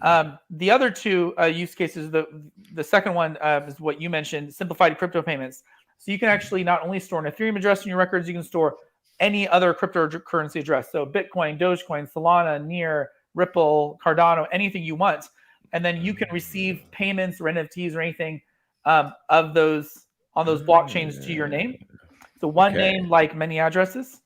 The other 2 use cases, the second one is what you mentioned, simplified crypto payments. So you can actually not only store an Ethereum address in your records, you can store any other cryptocurrency address. So Bitcoin, Dogecoin, Solana, Near, Ripple, Cardano, anything you want. And then you can receive payments or NFTs or anything of those on those blockchains to your name. So one name, like many addresses.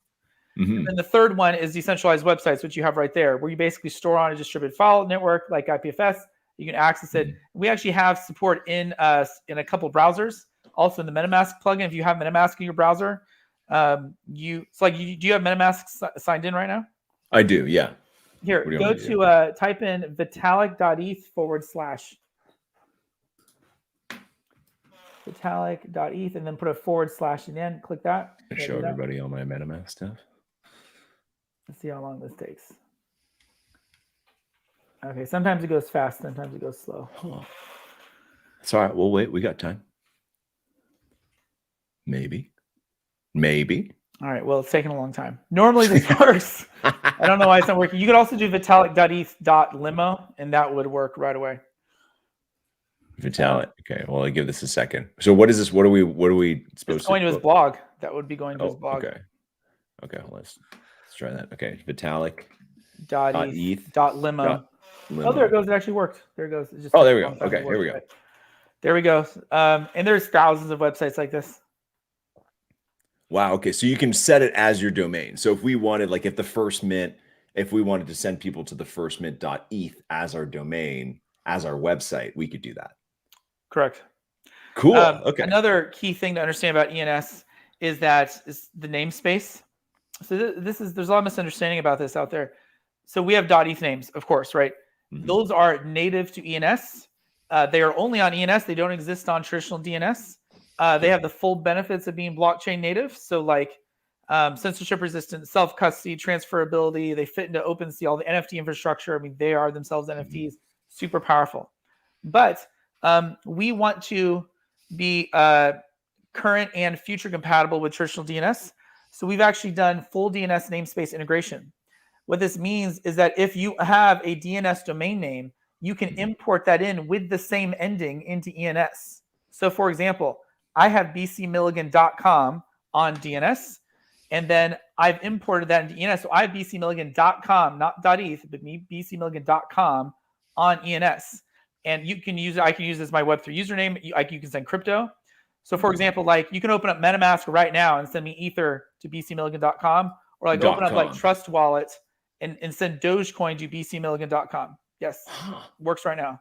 And then the third one is decentralized websites, which you have right there, where you basically store on a distributed file network like IPFS. You can access it. We actually have support in a couple browsers, also in the MetaMask plugin. If you have MetaMask in your browser, do you have MetaMask signed in right now? I do, yeah. Here, go to type in vitalik.eth/ vitalik.eth and then put a / in the end. Click that. Show everybody all my MetaMask stuff. Let's see how long this takes. Okay, sometimes it goes fast, sometimes it goes slow. It's all right. We'll wait. We got time. Maybe. All right. Well, it's taking a long time. Normally this works. I don't know why it's not working. You could also do vitalik.eth.limo, and that would work right away. Vitalik. Okay. Well, I'll give this a second. So what is this? What are we supposed to? Going to his blog. That would be going to his blog. Okay. Let's try that. Okay. Vitalik.eth.limo. Oh, there it goes. It actually worked. There it goes. It just there we go. Okay. Here we go. There we go. And there's thousands of websites like this. Wow. Okay. So you can set it as your domain. So if we wanted, like if we wanted to send people to the firstmint.eth as our domain, as our website, we could do that. Correct. Cool. Okay. Another key thing to understand about ENS is the namespace. So there's a lot of misunderstanding about this out there. So we have .eth names, of course, right? Those are native to ENS. They are only on ENS. They don't exist on traditional DNS. They have the full benefits of being blockchain native. So like censorship resistant, self-custody, transferability. They fit into OpenSea, all the NFT infrastructure. I mean, they are themselves NFTs, super powerful. But we want to be current and future compatible with traditional DNS. So we've actually done full DNS namespace integration. What this means is that if you have a DNS domain name, you can import that in with the same ending into ENS. So for example, I have bcmilligan.com on DNS, and then I've imported that into ENS. So I have bcmilligan.com, not .eth, but bcmilligan.com on ENS. And you can use it. I can use it as my Web3 username. You can send crypto. So for example, like you can open up MetaMask right now and send me Ether to bcmilligan.com, or like open up like Trust Wallet and send Dogecoin to bcmilligan.com. Yes, works right now.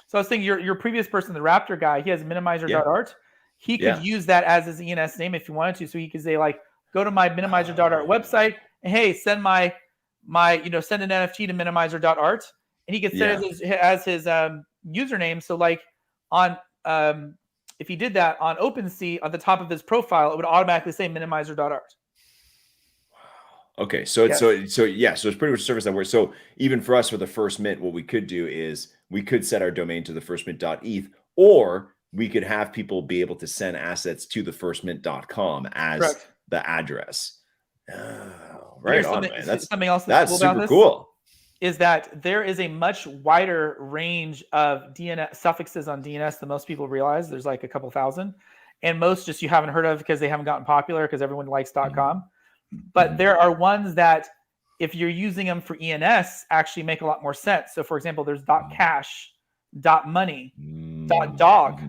So I was thinking your previous person, the Raptor guy, he has minimizer.art. He could use that as his ENS name if he wanted to. So he could say like, go to my minimizer.art website and hey, send send an NFT to minimizer.art, and he could send it as his username. So like on if he did that on OpenSea at the top of his profile, it would automatically say minimizer.art. Okay, so it's so it's pretty much a service that works. So even for us for the first mint, what we could do is we could set our domain to the firstmint.eth, or we could have people be able to send assets to the firstmint.com as the address. Oh, right on, man. That's something else that's super cool. Is that there is a much wider range of DNS suffixes on DNS than most people realize. There's like a couple thousand, and most just you haven't heard of because they haven't gotten popular because everyone likes .com. But there are ones that, if you're using them for ENS, actually make a lot more sense. So, for example, there's .cash, .money, .dog.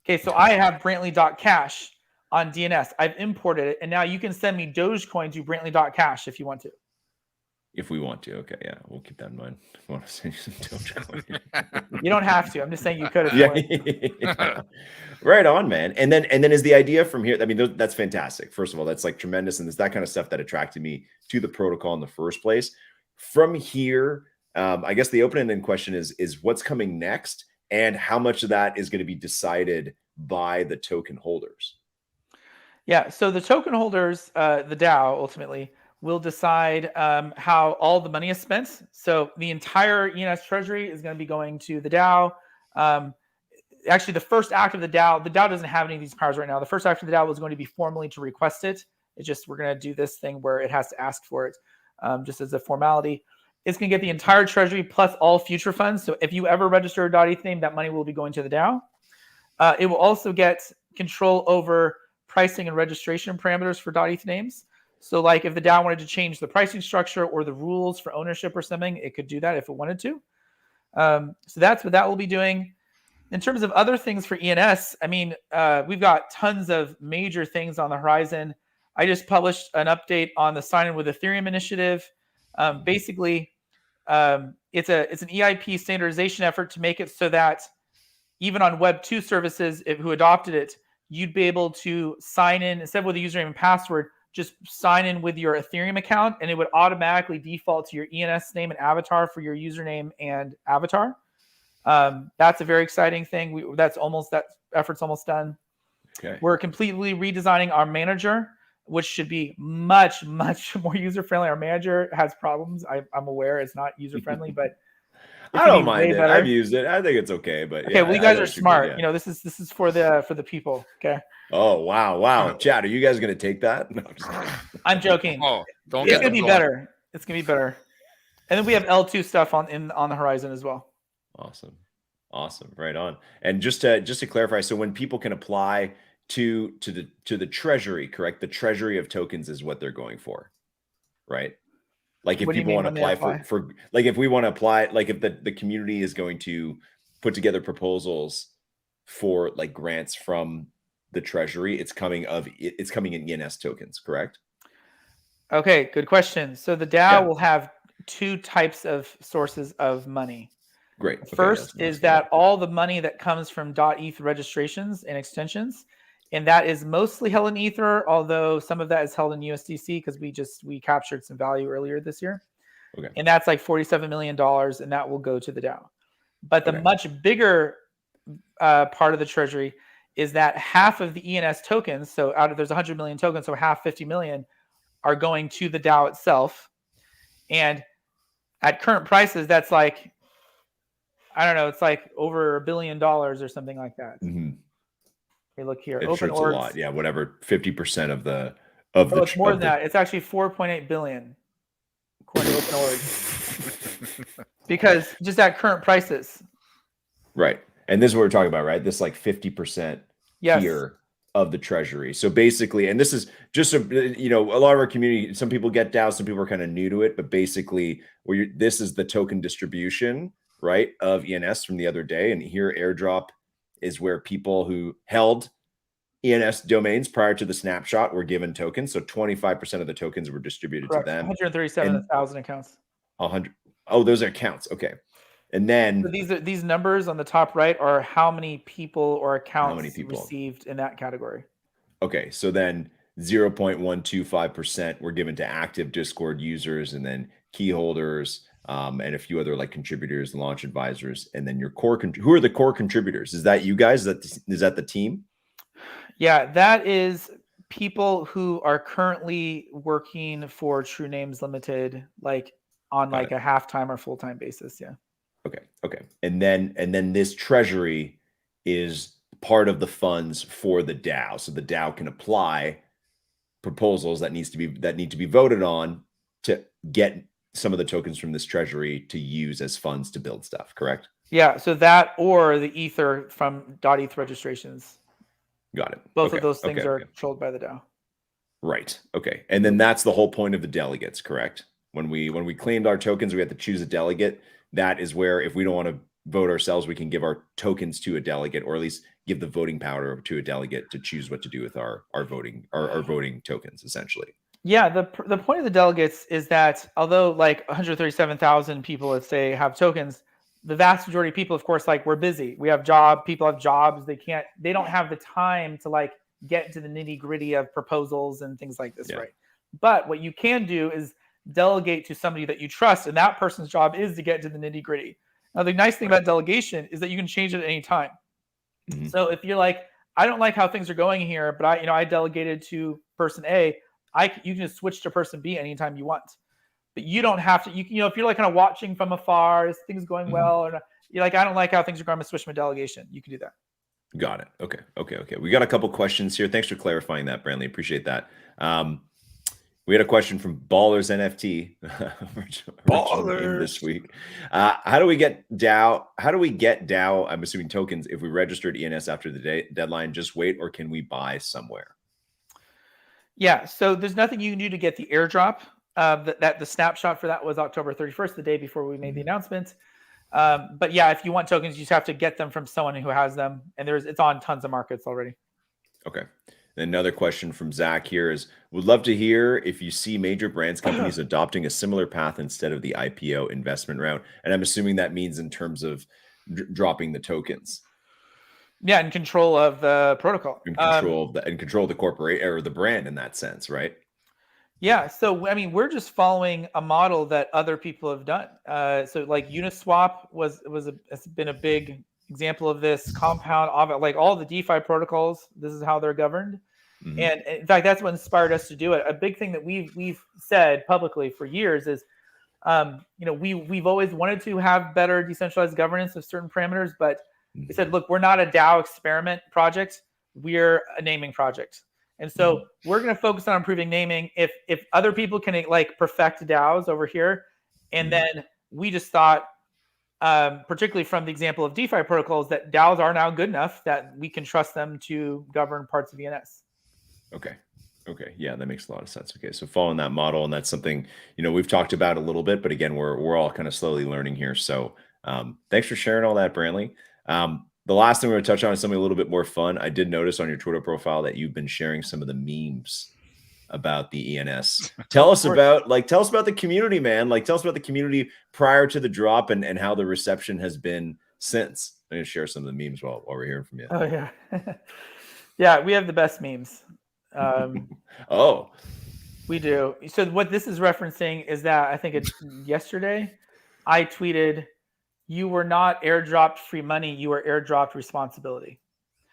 Okay, so I have Brantly.cash on DNS. I've imported it, and now you can send me Dogecoin to Brantly.cash if you want to. If we want to, okay, yeah, we'll keep that in mind. If we want to send you some Dogecoin. You don't have to. I'm just saying you could. Yeah. Right on, man. And then is the idea from here? I mean, that's fantastic. First of all, that's like tremendous, and it's that kind of stuff that attracted me to the protocol in the first place. From here, I guess the open-ended question is what's coming next, and how much of that is going to be decided by the token holders? Yeah. So the token holders, the DAO, ultimately will decide how all the money is spent. So the entire ENS treasury is going to be going to the DAO. Actually, the first act of the DAO doesn't have any of these powers right now. The first act of the DAO was going to be formally to request it. It's just we're going to do this thing where it has to ask for it just as a formality. It's going to get the entire treasury plus all future funds. So if you ever register a .eth name, that money will be going to the DAO. It will also get control over pricing and registration parameters for .eth names. So like if the DAO wanted to change the pricing structure or the rules for ownership or something, it could do that if it wanted to. So that's what that will be doing. In terms of other things for ENS, I mean, we've got tons of major things on the horizon. I just published an update on the Sign In with Ethereum initiative. Basically, it's an EIP standardization effort to make it so that even on Web2 services, who adopted it, you'd be able to sign in instead of with a username and password. Just sign in with your Ethereum account, and it would automatically default to your ENS name and avatar for your username and avatar. That's a very exciting thing. That effort's almost done. Okay. We're completely redesigning our manager, which should be much, much more user-friendly. Our manager has problems. I'm aware it's not user-friendly, but I don't mind it. I've used it. I think it's okay. But okay, well, you guys are smart. You know, this is for the people. Okay. Oh wow! Chad, are you guys gonna take that? No, I'm joking. Oh, don't. It's gonna be better. It's gonna be better. And then we have L2 stuff on the horizon as well. Awesome, right on. And just to clarify, so when people can apply to the treasury, correct? The treasury of tokens is what they're going for, right? Like if people want to apply for like if we want to apply, like if the community is going to put together proposals for like grants from the treasury, it's coming in ENS tokens, correct? Okay, good question. So the DAO will have two types of sources of money. Great. Okay, First is that all the money that comes from .eth registrations and extensions, and that is mostly held in Ether, although some of that is held in USDC because we captured some value earlier this year. Okay. And that's like $47 million, and that will go to the DAO. But the much bigger part of the treasury is that half of the ENS tokens, so there's 100 million tokens, so half 50 million are going to the DAO itself. And at current prices, that's like, I don't know, it's like over $1 billion or something like that. Mm-hmm. Hey, look here. I'm sure it's a lot. Yeah, whatever. 50% of the it's more than that. It's actually 4.8 billion according to Open Org. Because just at current prices. Right. And this is what we're talking about, right? This like 50% here of the treasury. So basically, and this is just a lot of our community, some people get DAO, some people are kind of new to it, but basically this is the token distribution, right, of ENS from the other day. And here airdrop is where people who held ENS domains prior to the snapshot were given tokens. So 25% of the tokens were distributed to them. 137,000 accounts. 100. Oh, those are accounts. Okay. And then so these numbers on the top right are how many people or accounts received in that category. Okay, so then 0.125% were given to active Discord users, and then key holders, and a few other like contributors, launch advisors, and then your core. Who are the core contributors? Is that you guys? Is that the team? Yeah, that is people who are currently working for True Names Limited, like on like a half-time or full-time basis. Yeah. Okay. And then this treasury is part of the funds for the DAO. So the DAO can apply proposals that need to be voted on to get some of the tokens from this treasury to use as funds to build stuff, correct? Yeah, so that or the Ether from .eth registrations. Got it. Both of those things are controlled by the DAO. Right. Okay. And then that's the whole point of the delegates, correct? When we claimed our tokens, we had to choose a delegate. That is where, if we don't want to vote ourselves, we can give our tokens to a delegate, or at least give the voting power to a delegate to choose what to do with our voting tokens, essentially. Yeah, the point of the delegates is that although like 137,000 people, let's say, have tokens, the vast majority of people, of course, like we're busy. We have people have jobs. They don't have the time to like get into the nitty gritty of proposals and things like this, right? But what you can do is delegate to somebody that you trust, and that person's job is to get to the nitty gritty. Now, the nice thing about delegation is that you can change it at any time. Mm-hmm. So if you're like, I don't like how things are going here, but I delegated to person A, you can just switch to person B anytime you want. But you don't have to, if you're like kind of watching from afar, is things going well? Or you're like, I don't like how things are going, I'm going to switch my delegation. You can do that. Got it. Okay. We got a couple questions here. Thanks for clarifying that, Brantly. Appreciate that. We had a question from Ballers NFT Ballers this week. How do we get DAO? I'm assuming tokens if we registered ENS after the deadline. Just wait, or can we buy somewhere? Yeah. So there's nothing you can do to get the airdrop. The snapshot for that was October 31st, the day before we made the announcement. But yeah, if you want tokens, you just have to get them from someone who has them, and it's on tons of markets already. Okay. Another question from Zach here is, would love to hear if you see major brands companies adopting a similar path instead of the IPO investment route. And I'm assuming that means in terms of dropping the tokens. Yeah, in control of the protocol. In control of the corporate or the brand in that sense, right? Yeah. So, I mean, we're just following a model that other people have done. So like Uniswap has been a big example of this. Compound, like all the DeFi protocols, this is how they're governed. Mm-hmm. And in fact, that's what inspired us to do it. A big thing that we've said publicly for years is, we've always wanted to have better decentralized governance of certain parameters, but we said, look, we're not a DAO experiment project. We're a naming project. And so we're going to focus on improving naming. If other people can like perfect DAOs over here, and then we just thought, particularly from the example of DeFi protocols, that DAOs are now good enough that we can trust them to govern parts of ENS. Okay. Yeah, that makes a lot of sense. Okay. So following that model, and that's something, we've talked about a little bit, but again, we're all kind of slowly learning here. So thanks for sharing all that, Brantly. The last thing we're going to touch on is something a little bit more fun. I did notice on your Twitter profile that you've been sharing some of the memes about the ENS. Tell us about the community, man. Like, tell us about the community prior to the drop and how the reception has been since. I'm going to share some of the memes while we're hearing from you. Oh, yeah. Yeah, we have the best memes. We do. So what this is referencing is that I think it's yesterday I tweeted, "You were not airdropped free money, you were airdropped responsibility."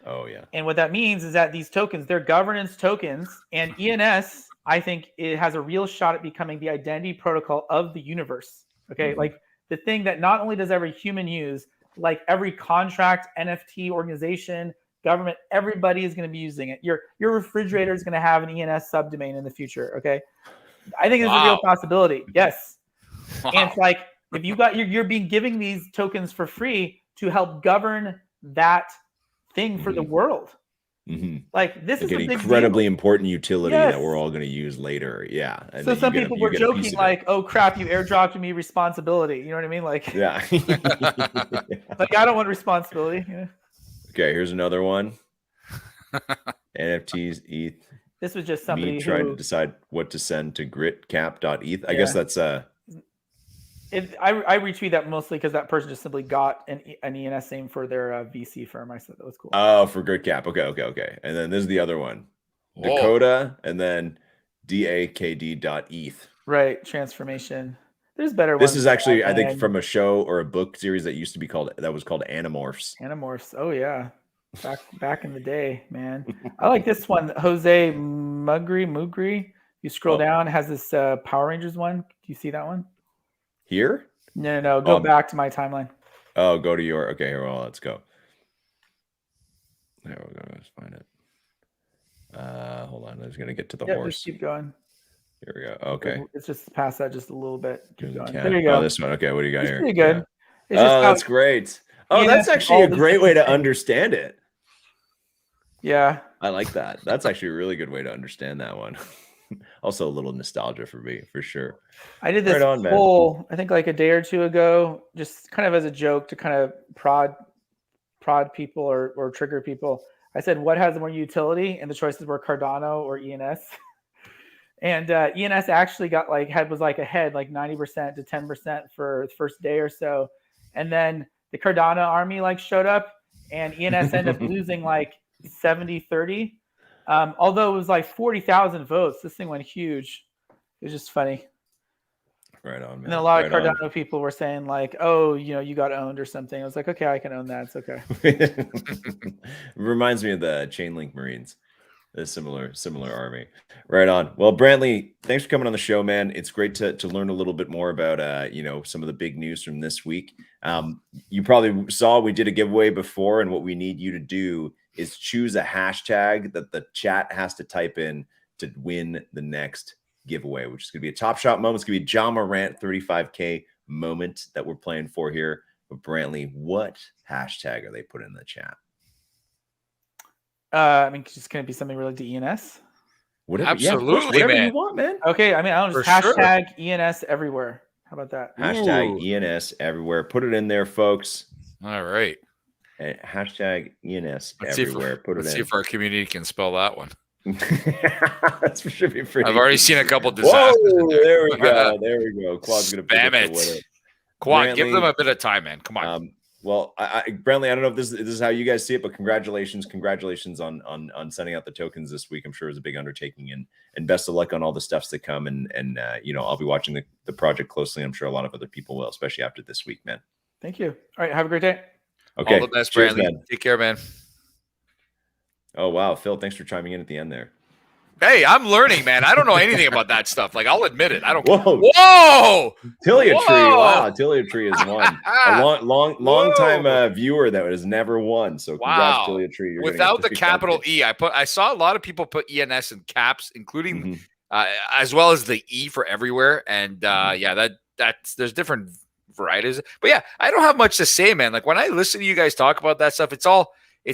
Oh, yeah. And what that means is that these tokens, they're governance tokens, and ENS, I think it has a real shot at becoming the identity protocol of the universe. Okay. Mm-hmm. Like the thing that not only does every human use, like every contract, NFT organization, government, everybody is going to be using it. Your refrigerator is going to have an ENS subdomain in the future. Okay. I think it's a real possibility. Yes. Wow. And it's like, if you got, you're being giving these tokens for free to help govern that thing for the world. Like this is an a big incredibly important utility that we're all going to use later. Yeah. And so some people were joking like, "Oh crap, you airdropped me responsibility." You know what I mean? Like, yeah. Like I don't want responsibility. Yeah. Okay, here's another one. NFTs, ETH. This was just somebody trying to decide what to send to gritcap.eth. I guess that's I retweet that mostly because that person just simply got an ENS name for their VC firm. I said that was cool. Oh, for gritcap. Okay. And then this is the other one. Whoa. Dakota and then DAKD.eth. Right, transformation. There's better ones. This is actually, I think, from a show or a book series that used to be called Animorphs. Animorphs. Oh yeah. Back in the day, man. I like this one. Jose Mugri. You scroll down, it has this Power Rangers one. Do you see that one? Here? No. Go back to my timeline. Oh, go to your. Okay, here. Well, let's go. There we go. Let's find it. Hold on. I was gonna get to the horse. Just keep going. Here we go. Okay. It's just past that just a little bit. Keep going. There you go. Oh, this one. Okay. What do you got here? Pretty good. Yeah. That's great. Oh, that's actually a great way to understand it. Yeah. I like that. That's actually a really good way to understand that one. Also a little nostalgia for me, for sure. I did this poll, I think like a day or two ago, just kind of as a joke to kind of prod people or trigger people. I said, what has more utility? And the choices were Cardano or ENS. And ENS actually got was ahead, like 90% to 10% for the first day or so. And then the Cardano army showed up and ENS ended up losing 70-30. Although it was 40,000 votes, this thing went huge. It was just funny. Right on, man. And then a lot of Cardano people were saying "Oh, you got owned or something." I was like, "Okay, I can own that. It's okay." It reminds me of the Chainlink Marines, a similar army. Right on. Well, Brantly, thanks for coming on the show, man. It's great to learn a little bit more about some of the big news from this week. You probably saw we did a giveaway before, and what we need you to do is choose a hashtag that the chat has to type in to win the next giveaway, which is going to be a Top Shot moment. It's going to be a John Morant 35K moment that we're playing for here. But Brantly, what hashtag are they putting in the chat? It's just going to be something related to ENS. Whatever, absolutely, whatever man. you want, man. Okay, I don't just hashtag ENS everywhere. How about that? Hashtag ENS everywhere. Put it in there, folks. All right. Hashtag ENS everywhere. Let's see if our community can spell that one. That's for sure. I've already seen a couple disasters. Whoa, there we go. There we go. Quad's gonna spam it. Quad, give them a bit of time, man. Come on. Well, Brantly, I don't know if this is how you guys see it, but congratulations on sending out the tokens this week. I'm sure it was a big undertaking, and best of luck on all the stuffs that come. And I'll be watching the project closely. I'm sure a lot of other people will, especially after this week, man. Thank you. All right, have a great day. Okay. All the best, Brantly. Take care, man. Oh, wow. Phil, thanks for chiming in at the end there. Hey, I'm learning, man. I don't know anything about that stuff. I'll admit it. I don't. Whoa! Tilia Tree. Wow, Tilia Tree has won. A long time viewer that has never won. So congrats, Tilia Tree. Without the capital E, I saw a lot of people put ENS in caps, including as well as the E for everywhere. And that's there's different varieties. But yeah, I don't have much to say, man. When I listen to you guys talk about that stuff, it's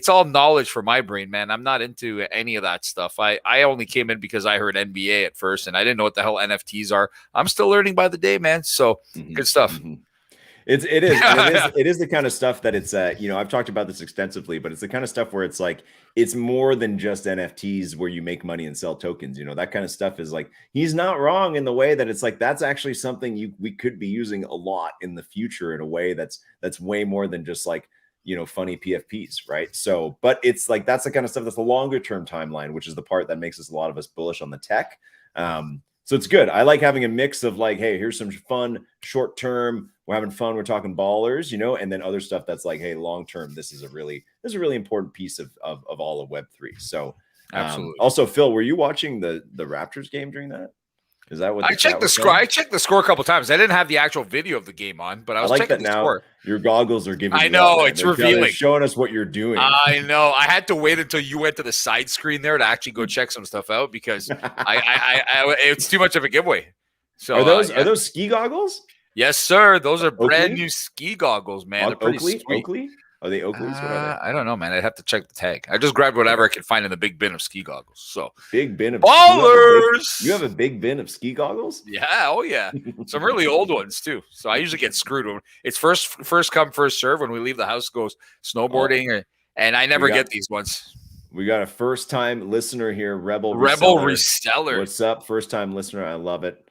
all knowledge for my brain, man. I'm not into any of that stuff. I only came in because I heard NBA at first, and I didn't know what the hell NFTs are. I'm still learning by the day, man. So good stuff. It is the kind of stuff that it's I've talked about this extensively, but it's the kind of stuff where it's it's more than just NFTs where you make money and sell tokens. That kind of stuff is he's not wrong in the way that it's that's actually something we could be using a lot in the future in a way that's way more than just funny PFPs, right? So, but it's that's the kind of stuff that's a longer term timeline, which is the part that makes a lot of us bullish on the tech. So it's good. I like having a mix of hey, here's some fun short term. We're having fun. We're talking ballers, and then other stuff that's hey, long term. This is a really important piece of all of Web3. So, absolutely. Also, Phil, were you watching the Raptors game during that? Is that what I checked the score? I checked the score a couple times. I didn't have the actual video of the game on, but I was checking the score. Your goggles are giving. I know it's revealing, showing us what you're doing. I know. I had to wait until you went to the side screen there to actually go check some stuff out because it's too much of a giveeway. So are those ski goggles? Yes, sir. Those are brand new ski goggles, man. They're pretty sweet. Oakley? Are they Oakleys? What are they? I don't know, man. I'd have to check the tag. I just grabbed whatever I could find in the big bin of ski goggles. So big bin of ballers. You have a big bin of ski goggles? Yeah. Oh yeah. Some really old ones too. So I usually get screwed when it's first come first serve when we leave the house, goes snowboarding, and I never get these ones. We got a first time listener here, Rebel Reseller. What's up? First time listener. I love it.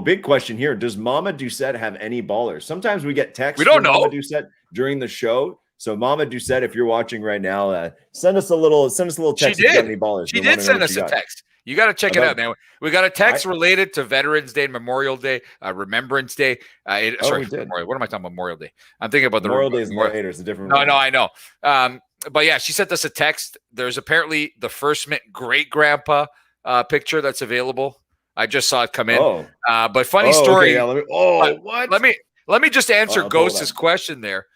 Big question here. Does Mama Doucette have any ballers? Sometimes we get texts. We don't know. Mama Doucette during the show. So Mama Doucette, if you're watching right now, send us a little text. If you got any ballers. She did send us a text. You got to check it out, man. We got a text related to Veterans Day and Memorial Day, Remembrance Day. Sorry, Memorial. What am I talking about? Memorial Day. I'm thinking about the Memorial Day is later. It's a different. No, I know. But yeah, she sent us a text. There's apparently the First Mint great grandpa picture that's available. I just saw it come in. But funny story. Okay, yeah, what? Let me just answer Ghost's question there.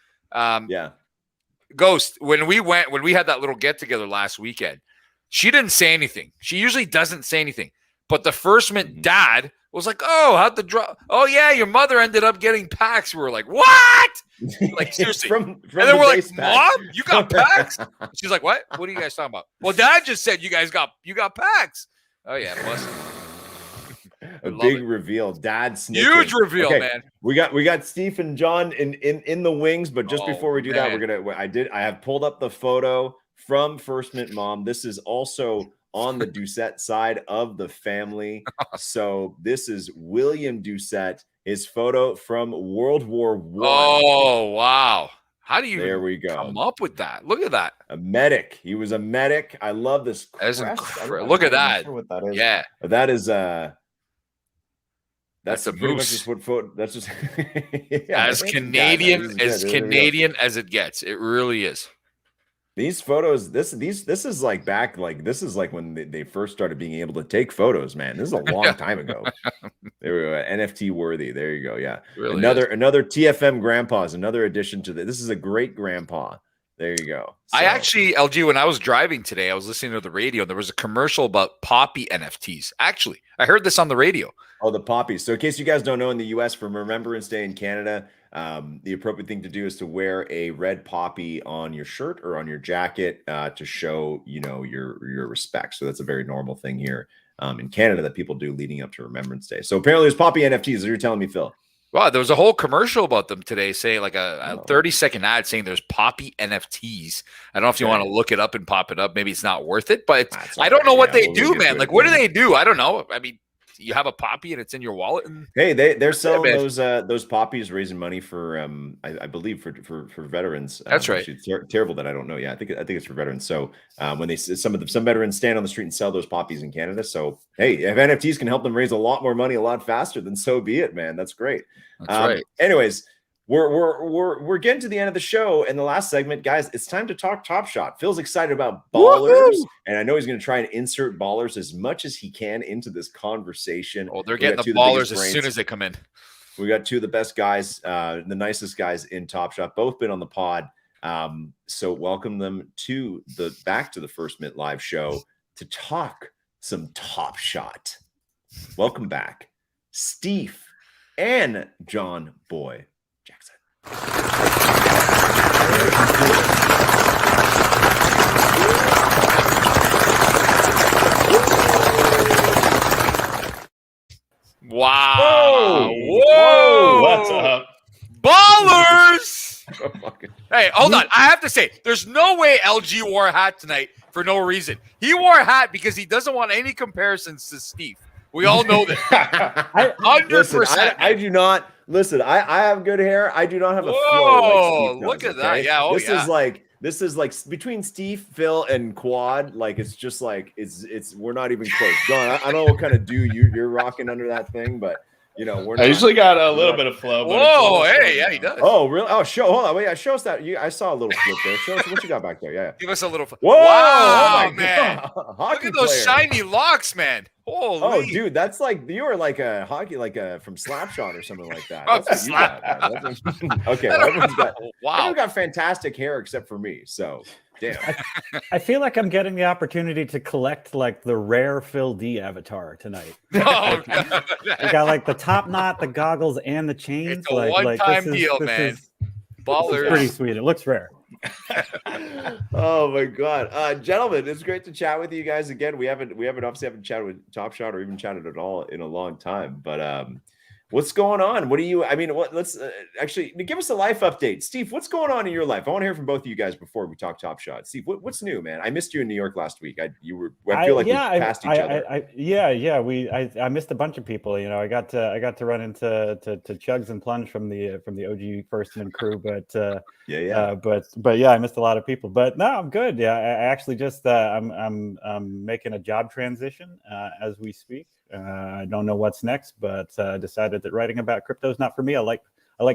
Ghost, when we had that little get together last weekend, she didn't say anything. She usually doesn't say anything. But the First Mint dad was like, "Oh, how'd the draw? Oh yeah, your mother ended up getting packs." We were like, "What?" Like seriously. from and then we're like, "Mom, you got packs?" She's like, "What? What are you guys talking about?" Well, Dad just said you got packs. Oh yeah, bless him. A big reveal. Dad snitching. Huge reveal, man. We got Steef and Jon in the wings, but just before we do that, I have pulled up the photo from First Mint Mom. This is also on the Doucette side of the family. So this is William Doucette, his photo from World War I. Oh wow. How do you come up with that? Look at that. A medic. He was a medic. I love this. Look at that. What that is. Yeah. That is that's a pretty moose. That's just as Canadian as it gets. It really is. These photos, this is like back, like this is like when they first started being able to take photos, man. This is a long time ago. There we go. NFT worthy. There you go. Yeah. Really another TFM grandpas, another addition to this is a great grandpa. There you go. So. I actually, LG, when I was driving today, I was listening to the radio and there was a commercial about poppy NFTs. Actually, I heard this on the radio. Oh, the poppies. So in case you guys don't know, in the US for Remembrance Day in Canada, the appropriate thing to do is to wear a red poppy on your shirt or on your jacket to show, your respect. So that's a very normal thing here in Canada that people do leading up to Remembrance Day. So apparently there's poppy NFTs. You're telling me, Phil? Wow, there was a whole commercial about them today, saying like a 30-second ad saying there's poppy NFTs. I don't know if you want to look it up and pop it up. Maybe it's not worth it, but I don't know what they do, man. Like, what do they do? I don't know. I mean, you have a poppy and it's in your wallet. And hey, they're selling those poppies, raising money for I believe for veterans. That's right. It's terrible that I don't know. Yeah, I think it's for veterans. So when some veterans stand on the street and sell those poppies in Canada. So hey, if NFTs can help them raise a lot more money a lot faster, then so be it, man. That's great. That's right. Anyways, we're getting to the end of the show, and the last segment, guys. It's time to talk Top Shot. Phil's excited about ballers, and I know he's going to try and insert ballers as much as he can into this conversation. Oh, they're getting the ballers as soon as they come in. We got two of the best guys, the nicest guys in Top Shot. Both been on the pod, so welcome them to back to the First Mint Live show to talk some Top Shot. Welcome back, Steef and Jon Boy Jackson. Wow. Whoa. What's up? Ballers. Hey, hold on. I have to say, there's no way LG wore a hat tonight for no reason. He wore a hat because he doesn't want any comparisons to Steef. We all know that. 100%. I do not. Listen, I have good hair. I do not have a flow. Like look at that. Yeah. This is like between Steef, Phil, and Quad. Like it's just like it's we're not even close. John, I don't know what kind of you're rocking under that thing, but I usually got a little bit of flow. Whoa, hey, yeah, he does. Oh, really? Oh, hold on. Wait, yeah, show us that. I saw a little flip there. Show us what you got back there. Yeah. Give us a little flip. Whoa, wow, oh man. Look at those shiny locks, man. Holy. Oh, dude, that's like you are like a hockey, like from Slapshot or something like that. That's what you got. Man. Okay, well, everyone's got fantastic hair except for me. So, damn. I feel like I'm getting the opportunity to collect like the rare Phil D avatar tonight. Oh, we got like the top knot, the goggles, and the chains. It's a one-time deal, man. This is pretty sweet. It looks rare. Oh my god, gentlemen, it's great to chat with you guys again. We haven't chatted with Top Shot or even chatted at all in a long time. But what's going on? Let's actually give us a life update. Steef, what's going on in your life? I want to hear from both of you guys before we talk Top Shot. Steef, what's new, man? I missed you in New York last week. I feel like we passed each other. I missed a bunch of people. You know, I got to run into Chugs and Plunge from the OG First Man crew, but I missed a lot of people. But no, I'm good. Yeah, I actually just I'm making a job transition as we speak. I don't know what's next, but decided that writing about crypto is not for me. I like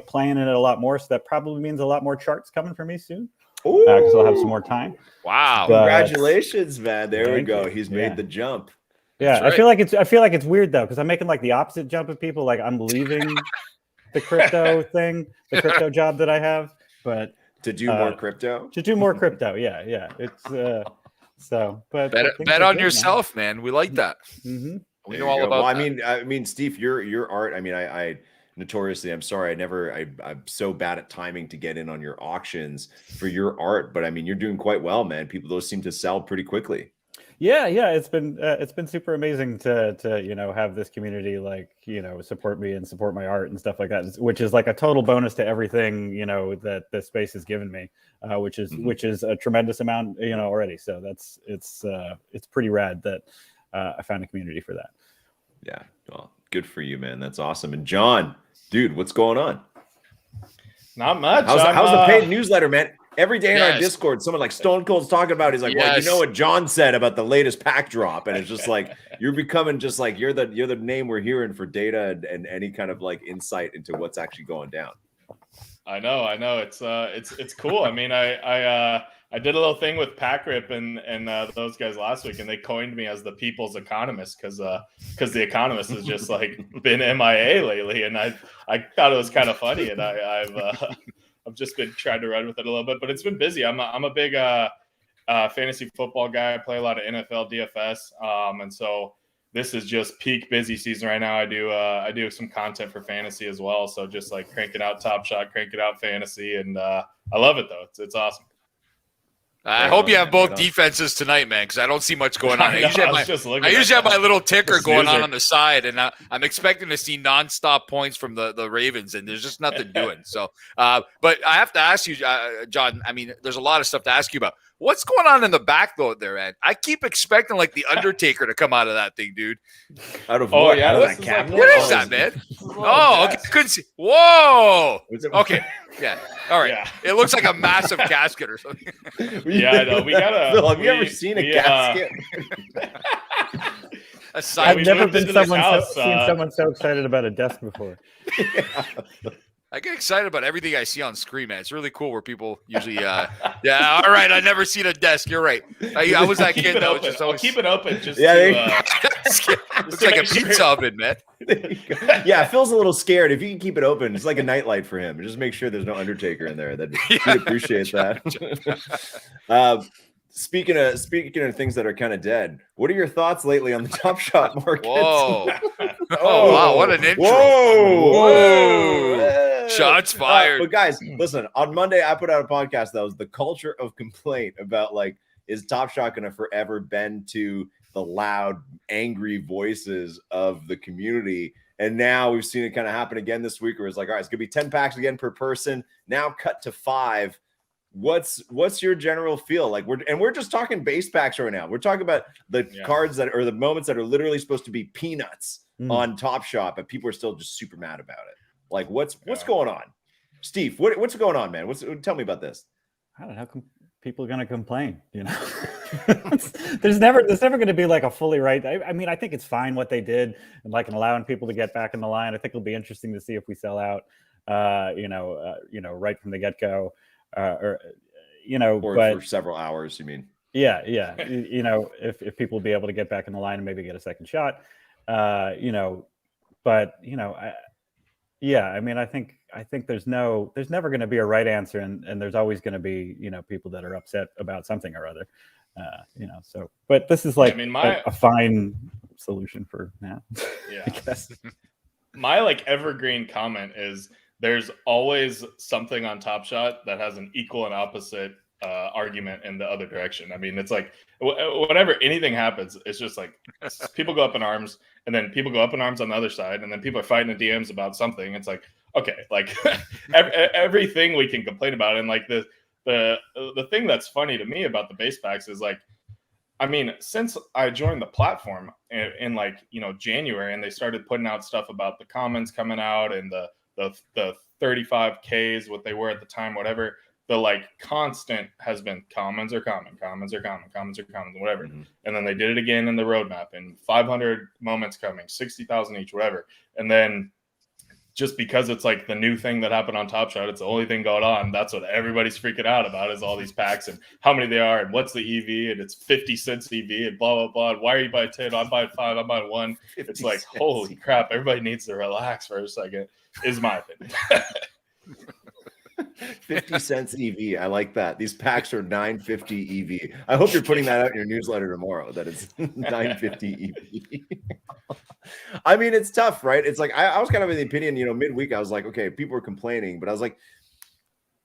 playing in it a lot more, so that probably means a lot more charts coming for me soon. Because I'll have some more time. Wow! But, congratulations, man! There we go. He's made the jump. Yeah, right. I feel like it's weird though, because I'm making like the opposite jump of people. Like I'm leaving the crypto thing, the crypto job that I have, but to do more crypto. To do more crypto, yeah. It's but bet on yourself, man. We like that. Mm-hmm. We know all about that. I mean, Steef, your art. I mean, I notoriously, I'm sorry, I'm so bad at timing to get in on your auctions for your art, but I mean, you're doing quite well, man. Those seem to sell pretty quickly. Yeah, it's been super amazing to have this community support me and support my art and stuff like that, which is like a total bonus to everything that this space has given me, which is a tremendous amount already. So it's pretty rad that I found a community for that. Yeah, well, good for you, man. That's awesome. And John, dude, what's going on? Not much. How's the paid newsletter, man? Every day in our Discord, someone like Stone Cold's talking about. He's like, "Well, you know what John said about the latest pack drop," and it's just like you're becoming just like you're the name we're hearing for data and any kind of like insight into what's actually going down. I know. It's cool. I mean, I did a little thing with PackRip and those guys last week, and they coined me as the people's economist because the Economist has just like been MIA lately, and I thought it was kind of funny, and I've just been trying to run with it a little bit, but it's been busy. I'm a big fantasy football guy. I play a lot of NFL DFS, and so this is just peak busy season right now. I do some content for fantasy as well, so just like cranking out Top Shot, cranking out fantasy, and I love it though. It's awesome. I hope you have both defenses tonight, man, because I don't see much going on. I usually have my little ticker going on the side, and I'm expecting to see nonstop points from the Ravens, and there's just nothing doing. So, but I have to ask you, John, I mean, there's a lot of stuff to ask you about. What's going on in the back though there, man? I keep expecting like the Undertaker to come out of that thing, dude. Out of what? Yeah, out of that cap? What is that, man? Oh, okay. Couldn't see. Whoa. Okay. Yeah. All right. Yeah. It looks like a massive casket or something. Yeah, I know. We gotta. Phil, have you ever seen a casket? I've never been seen someone so excited about a desk before. I get excited about everything I see on screen, man. It's really cool where people usually, all right, I never seen a desk. You're right. I was that kid that was just always... I'll keep it open. Just looks like a pizza oven, man. Yeah, Phil's a little scared. If you can keep it open, it's like a nightlight for him. Just make sure there's no Undertaker in there. We'd appreciate that. Speaking of things that are kind of dead, what are your thoughts lately on the Top Shot market? Whoa! Oh wow! What an intro! Whoa! Shots fired. But guys, listen. On Monday, I put out a podcast that was the culture of complaint about like, is Top Shot going to forever bend to the loud, angry voices of the community? And now we've seen it kind of happen again this week, where it's like, all right, it's going to be 10 packs again per person. Now cut to 5. What's your general feel like? We're just talking base packs right now. We're talking about the cards that are the moments that are literally supposed to be peanuts on Top Shot, but people are still just super mad about it. Like, what's going on, Steef? What's going on, man? Tell me about this. I don't know. People are going to complain, there's never going to be like a fully right. I mean, I think it's fine what they did and like allowing people to get back in the line. I think it'll be interesting to see if we sell out, right from the get go. For several hours, you mean? Yeah. You know, if people be able to get back in the line and maybe get a second shot, you know, but you know, I mean, I think there's never going to be a right answer, and there's always going to be, you know, people that are upset about something or other, you know. So, but this is like a fine solution for now. Yeah. I guess. My like evergreen comment is there's always something on Top Shot that has an equal and opposite argument in the other direction. I mean, it's like whenever anything happens, it's just like people go up in arms, and then people go up in arms on the other side, and then people are fighting in DMs about something. It's like, okay, like everything we can complain about, and like the thing that's funny to me about the base packs is like, I mean, since I joined the platform in like, you know, January, and they started putting out stuff about the commons coming out and the 35Ks, what they were at the time, whatever. The like constant has been commons are common, whatever. Mm-hmm. And then they did it again in the roadmap, and 500 moments coming, 60,000 each, whatever. And then just because it's like the new thing that happened on Top Shot, it's the only thing going on. That's what everybody's freaking out about, is all these packs and how many they are and what's the EV, and it's 50 cents EV and blah, blah, blah. Why are you buying 10? I'm buying 5. I'm buying 1. It's like, holy crap. Everybody needs to relax for a second, is my opinion. 50 cents EV. I like that. These packs are $9.50 EV. I hope you're putting that out in your newsletter tomorrow, that it's $9.50 EV. I mean, it's tough, right? It's like I was kind of in the opinion, you know, midweek, I was like, okay, people are complaining, but I was like,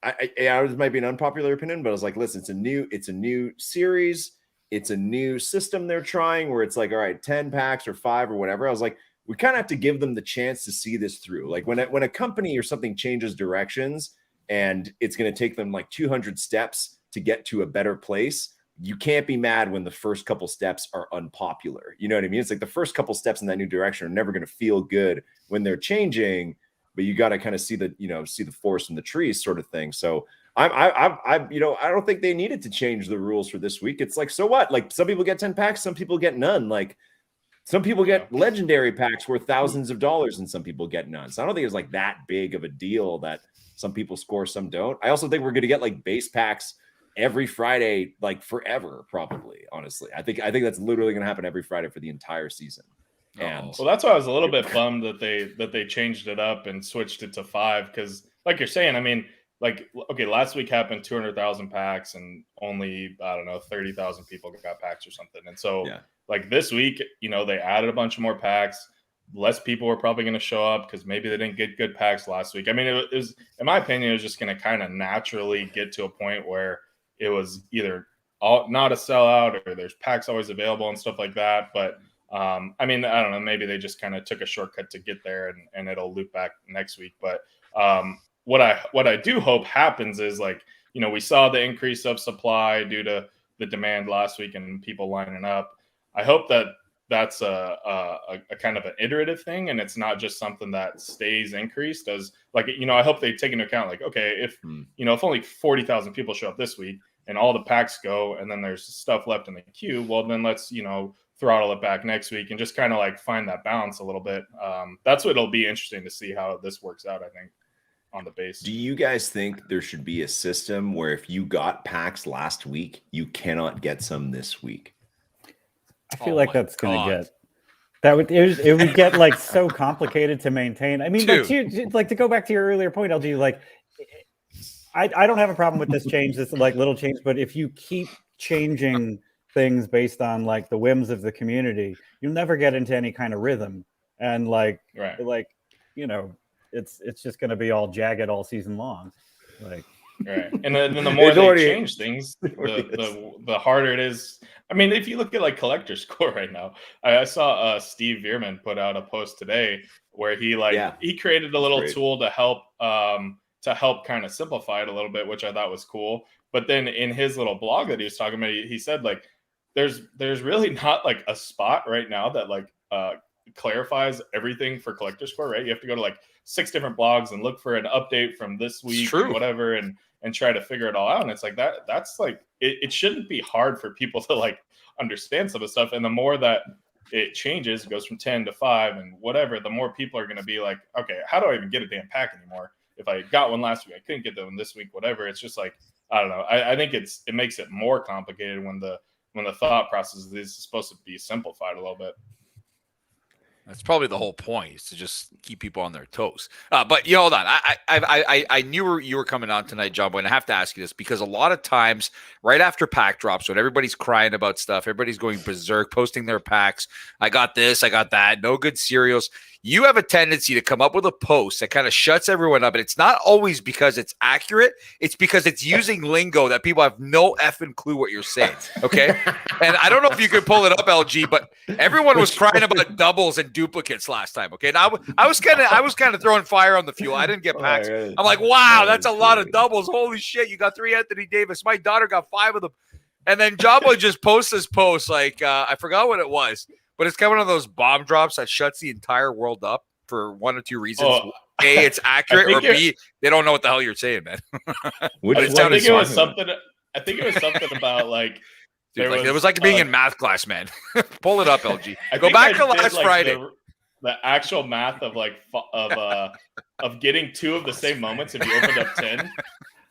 this might be an unpopular opinion, but I was like, listen, it's a new series, it's a new system they're trying, where it's like, all right, 10 packs or 5 or whatever. I was like, we kind of have to give them the chance to see this through. Like when a company or something changes directions, and it's going to take them like 200 steps to get to a better place, you can't be mad when the first couple steps are unpopular. You know what I mean? It's like the first couple steps in that new direction are never going to feel good when they're changing, but you got to kind of see the forest in the trees sort of thing. So I don't think they needed to change the rules for this week. It's like, so what? Like, some people get 10 packs, some people get none. Like, some people get legendary packs worth thousands of dollars, and some people get none. So I don't think it's like that big of a deal that some people score, some don't. I also think we're going to get like base packs every Friday, like forever, probably. Honestly, I think that's literally going to happen every Friday for the entire season. And well, that's why I was a little bit bummed that they changed it up and switched it to 5, because, like you're saying, I mean, like, okay, last week happened 200,000 packs, and only, I don't know, 30,000 people got packs or something. And so, like this week, you know, they added a bunch more packs. Less people were probably going to show up because maybe they didn't get good packs last week. I mean, it was, in my opinion, it was just going to kind of naturally get to a point where it was either not a sellout, or there's packs always available and stuff like that. But I mean, I don't know, maybe they just kind of took a shortcut to get there, and it'll loop back next week. But what I do hope happens is, like, you know, we saw the increase of supply due to the demand last week and people lining up. I hope that that's a kind of an iterative thing, and it's not just something that stays increased. As, like, you know, I hope they take into account, like, okay, if you know, if only 40,000 people show up this week and all the packs go, and then there's stuff left in the queue, well, then let's, you know, throttle it back next week and just kind of like find that balance a little bit. That's what it'll be interesting to see how this works out, I think, on the base. Do you guys think there should be a system where if you got packs last week, you cannot get some this week? I feel like that's going to get it would get like so complicated to maintain. I mean, like to go back to your earlier point, LG, like I don't have a problem with this change, this like little change, but if you keep changing things based on like the whims of the community, you'll never get into any kind of rhythm. And like, you know, it's just going to be all jagged all season long. Like, right. And then the more they change things, the harder it is. I mean, if you look at like collector score right now, I saw Steve Veerman put out a post today where he he created a little tool to help kind of simplify it a little bit, which I thought was cool. But then in his little blog that he was talking about, he said like there's really not like a spot right now that like clarifies everything for collector score, right? You have to go to like 6 different blogs and look for an update from this week and whatever, and try to figure it all out. And it's like that's like it shouldn't be hard for people to like understand some of the stuff. And the more that it changes, it goes from 10 to 5 and whatever, the more people are going to be like, okay, how do I even get a damn pack anymore? If I got one last week, I couldn't get one this week, whatever. It's just like, I don't know. I think it makes it more complicated when the thought process is supposed to be simplified a little bit. That's probably the whole point, is to just keep people on their toes. But hold on. I knew you were coming on tonight, Jon Boy, and I have to ask you this, because a lot of times right after pack drops, when everybody's crying about stuff, everybody's going berserk, posting their packs. I got this, I got that, no good cereals. You have a tendency to come up with a post that kind of shuts everyone up. And it's not always because it's accurate. It's because it's using lingo that people have no effing clue what you're saying. Okay. And I don't know if you could pull it up, LG, but everyone was crying about doubles and duplicates last time. Okay. Now I was kind of throwing fire on the fuel. I didn't get packs. I'm like, wow, that's a lot of doubles. Holy shit. You got 3 Anthony Davis. My daughter got 5 of them. And then Jon Boy just posts this post. Like, I forgot what it was. But it's kind of one of those bomb drops that shuts the entire world up for one or two reasons. A, it's accurate, or B, they don't know what the hell you're saying, man. I think it was something about like, dude, it was like being in math class, man. Pull it up, LG. Go back to last Friday. The actual math of like of getting 2 of the same moments if you opened up 10.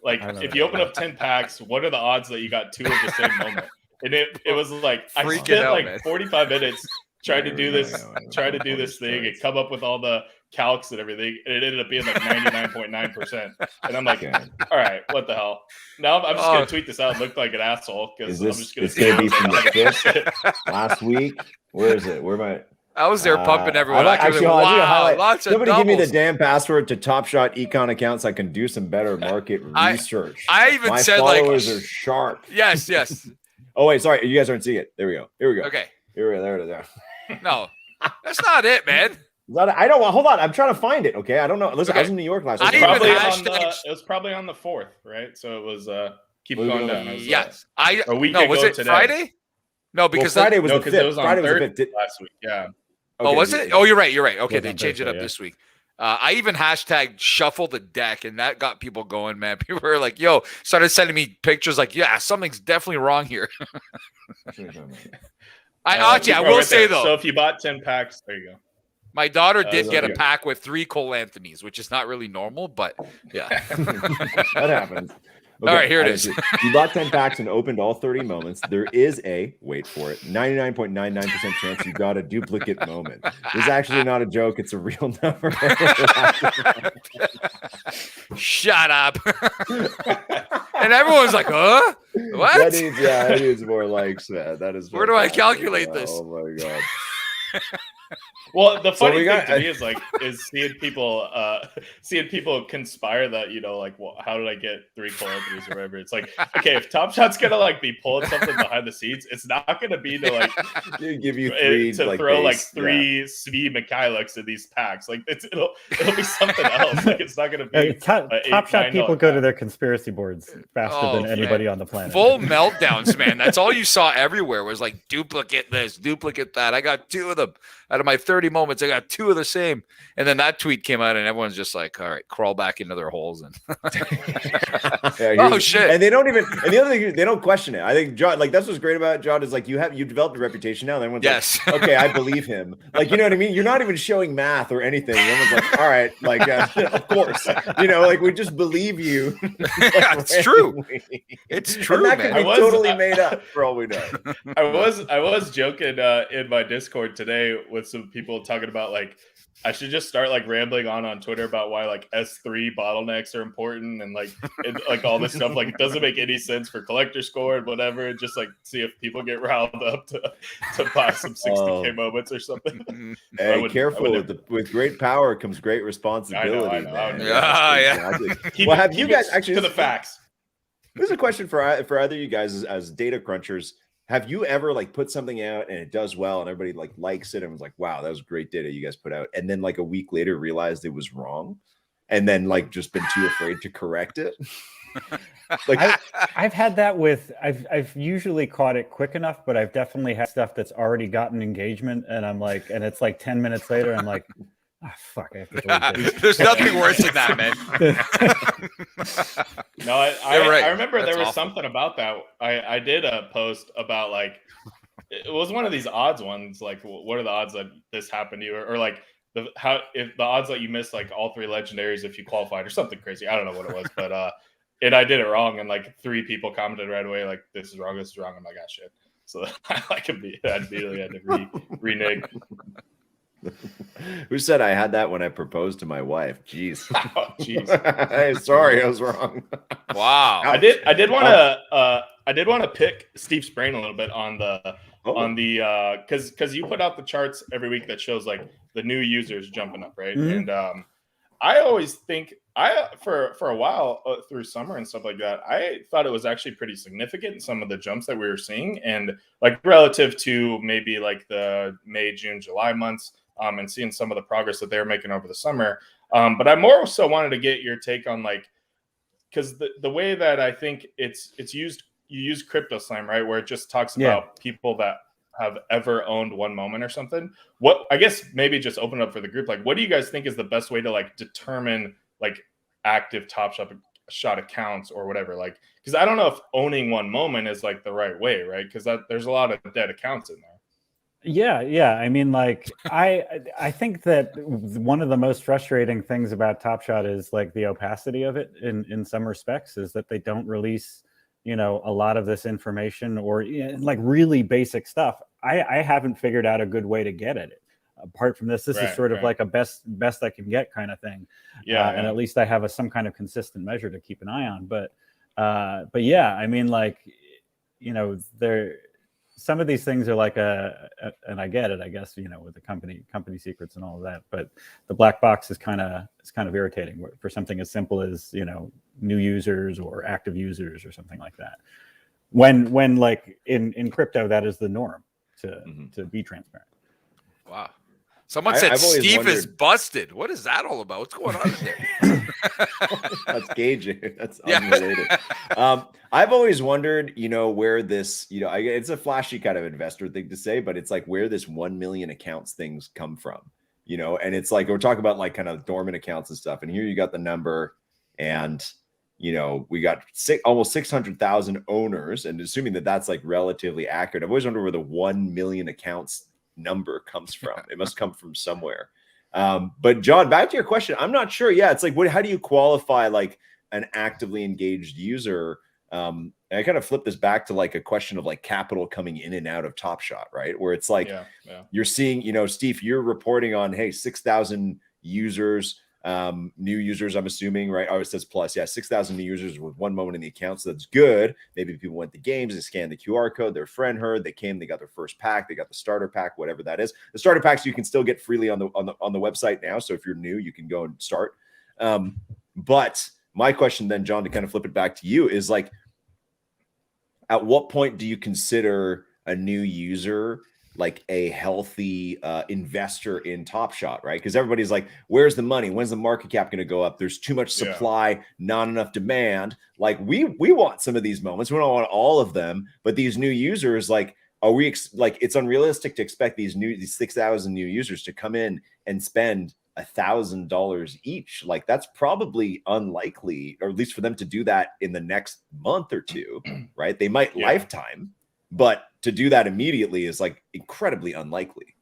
Like if you open up 10 packs, what are the odds that you got 2 of the same moment? And it was like I spent like 45 minutes trying to do this thing and come up with all the calcs and everything, and it ended up being like 99.9%. And I'm like, all right, what the hell? Now I'm just gonna tweet this out and look like an asshole because I'm just gonna say be from the 5th last week. Where is it? Where am I? I was there pumping everyone. Somebody give me the damn password to Top Shot Econ accounts. I can do some better market research. I even my said followers are sharp. Yes. Oh wait, sorry, you guys aren't seeing it. There we go. Okay. Here we go. There it is. No, that's not it, man. I don't. Hold on. I'm trying to find it. Okay, I don't know. Listen, I was in New York last week. It was probably on the 4th, right? So it was keep going down. Yes, a week no, ago was it today. Friday? No, because Friday was the 5th. It was on Friday was the 5th last week. Yeah. Okay, was it? Oh, you're right. Okay, they changed it up this week. I even hashtag shuffle the deck, and that got people going, man. People were like, yo, started sending me pictures like, yeah, something's definitely wrong here. I will say, though. So if you bought 10 packs, there you go. My daughter did get a pack with 3 Cole Anthonys, which is not really normal, but yeah. That happens. Okay, all right, here it is. You bought 10 packs and opened all 30 moments. There is wait for it, 99.99% chance you got a duplicate moment. This is actually not a joke. It's a real number. Shut up. And everyone's like, huh? What? That needs more likes, man. That is. Where do I calculate this? Oh, my God. Well, the funny thing to me is seeing people conspire that, like, well, how did I get 3 Cole Anthonys or whatever? It's like, okay, if Top Shot's gonna like be pulling something behind the scenes, it's not gonna be to like give you 3 to throw like 3 Svi Mikhailoks in these packs. Like it'll be something else. Like it's not gonna be Top Shot people go to their conspiracy boards faster than anybody on the planet. Full meltdowns, man. That's all you saw everywhere was like duplicate this, duplicate that. I got 2 of them out of my 30 moments. I got 2 of the same. And then that tweet came out and everyone's just like, all right, crawl back into their holes. And oh shit. And they don't even, and the other thing, they don't question it. I think John, like that's what's great about John is like you developed a reputation now. And everyone's like, okay, I believe him. Like, you know what I mean? You're not even showing math or anything. Everyone's like, all right, like, of course, like we just believe you. Yeah, it's true. It's true. And that could be totally made up for all we know. I was joking in my Discord today with some people talking about like I should just start like rambling on Twitter about why like S3 bottlenecks are important and like all this stuff. Like it doesn't make any sense for collector score and whatever. And just like see if people get riled up to buy some 60K moments or something. Hey, careful with great power comes great responsibility. I know. Yeah. Well, have you guys actually to the facts? This is a question for either of you guys as data crunchers. Have you ever like put something out and it does well and everybody like likes it and was like, wow, that was great data you guys put out. And then like a week later realized it was wrong and then like just been too afraid to correct it? Like I've had that with, I've usually caught it quick enough, but I've definitely had stuff that's already gotten engagement. And I'm like, and it's like 10 minutes later, I'm like, fuck. I have to delete this. There's nothing worse than that, man. No, I remember there was something about that. I did a post about like it was one of these odds ones. Like, what are the odds that this happened to you, or like if the odds that you missed like all 3 legendaries if you qualified or something crazy. I don't know what it was, but I did it wrong, and like 3 people commented right away, like, this is wrong, this is wrong. I'm like, ah, shit. So I immediately had to renege. Who said I had that when I proposed to my wife? Jeez. Oh, jeez. Hey, sorry, I was wrong. Wow. I did want to pick Steef's brain a little bit on the because you put out the charts every week that shows like the new users jumping up, right? Mm-hmm. And I always think for a while through summer and stuff like that, I thought it was actually pretty significant, some of the jumps that we were seeing, and like relative to maybe like the May, June, July months, and seeing some of the progress that they were making over the summer. But I more so wanted to get your take on like, because the way that I think it's used, you use CryptoSlam, right, where it just talks about people that have ever owned one moment or something. What, I guess maybe just open it up for the group. Like, what do you guys think is the best way to like determine like active Top Shot accounts or whatever? Like, because I don't know if owning one moment is like the right way, right? Because there's a lot of dead accounts in there. Yeah. I mean, like, I think that one of the most frustrating things about Top Shot is like the opacity of it in some respects, is that they don't release, you know, a lot of this information, or like really basic stuff. I haven't figured out a good way to get at it. Apart from this is sort of like a best I can get kind of thing. And at least I have some kind of consistent measure to keep an eye on. But yeah, I mean, like, you know, some of these things are like and I get it, I guess, you know, with the company secrets and all of that. But the black box is kind of irritating for something as simple as, you know, new users or active users or something like that. When like in crypto, that is the norm to be transparent. Wow. Someone said Steef is busted. What is that all about? What's going on in there? That's gauging. That's unrelated. I've always wondered, you know, where this, you know, it's a flashy kind of investor thing to say, but it's like where this 1 million accounts things come from, you know, and it's like, we're talking about like kind of dormant accounts and stuff. And here you got the number, and, you know, we got almost 600,000 owners, and assuming that that's like relatively accurate, I've always wondered where the 1 million accounts number comes from. It must come from somewhere. But John, back to your question, I'm not sure. Yeah, it's like, how do you qualify like an actively engaged user? And I kind of flip this back to like a question of like capital coming in and out of Top Shot, right? Where it's like you're seeing, you know, Steef, you're reporting on, hey, 6,000 users, new users, I'm assuming, right? Oh, it says plus, 6,000 new users with one moment in the account. So that's good. Maybe people went to games, they scanned the QR code, their friend heard, they came, they got their first pack, they got the starter pack, whatever that is. The starter packs you can still get freely on the website now. So if you're new, you can go and start. But my question then, John, to kind of flip it back to you, is like, at what point do you consider a new user like a healthy investor in Top Shot, right? Because everybody's like, where's the money? When's the market cap going to go up? There's too much supply, not enough demand. Like we want some of these moments. We don't want all of them, but these new users, like, are we like, it's unrealistic to expect these 6,000 new users to come in and spend $1,000 each. Like that's probably unlikely, or at least for them to do that in the next month or two, right? They might lifetime, but to do that immediately is like incredibly unlikely.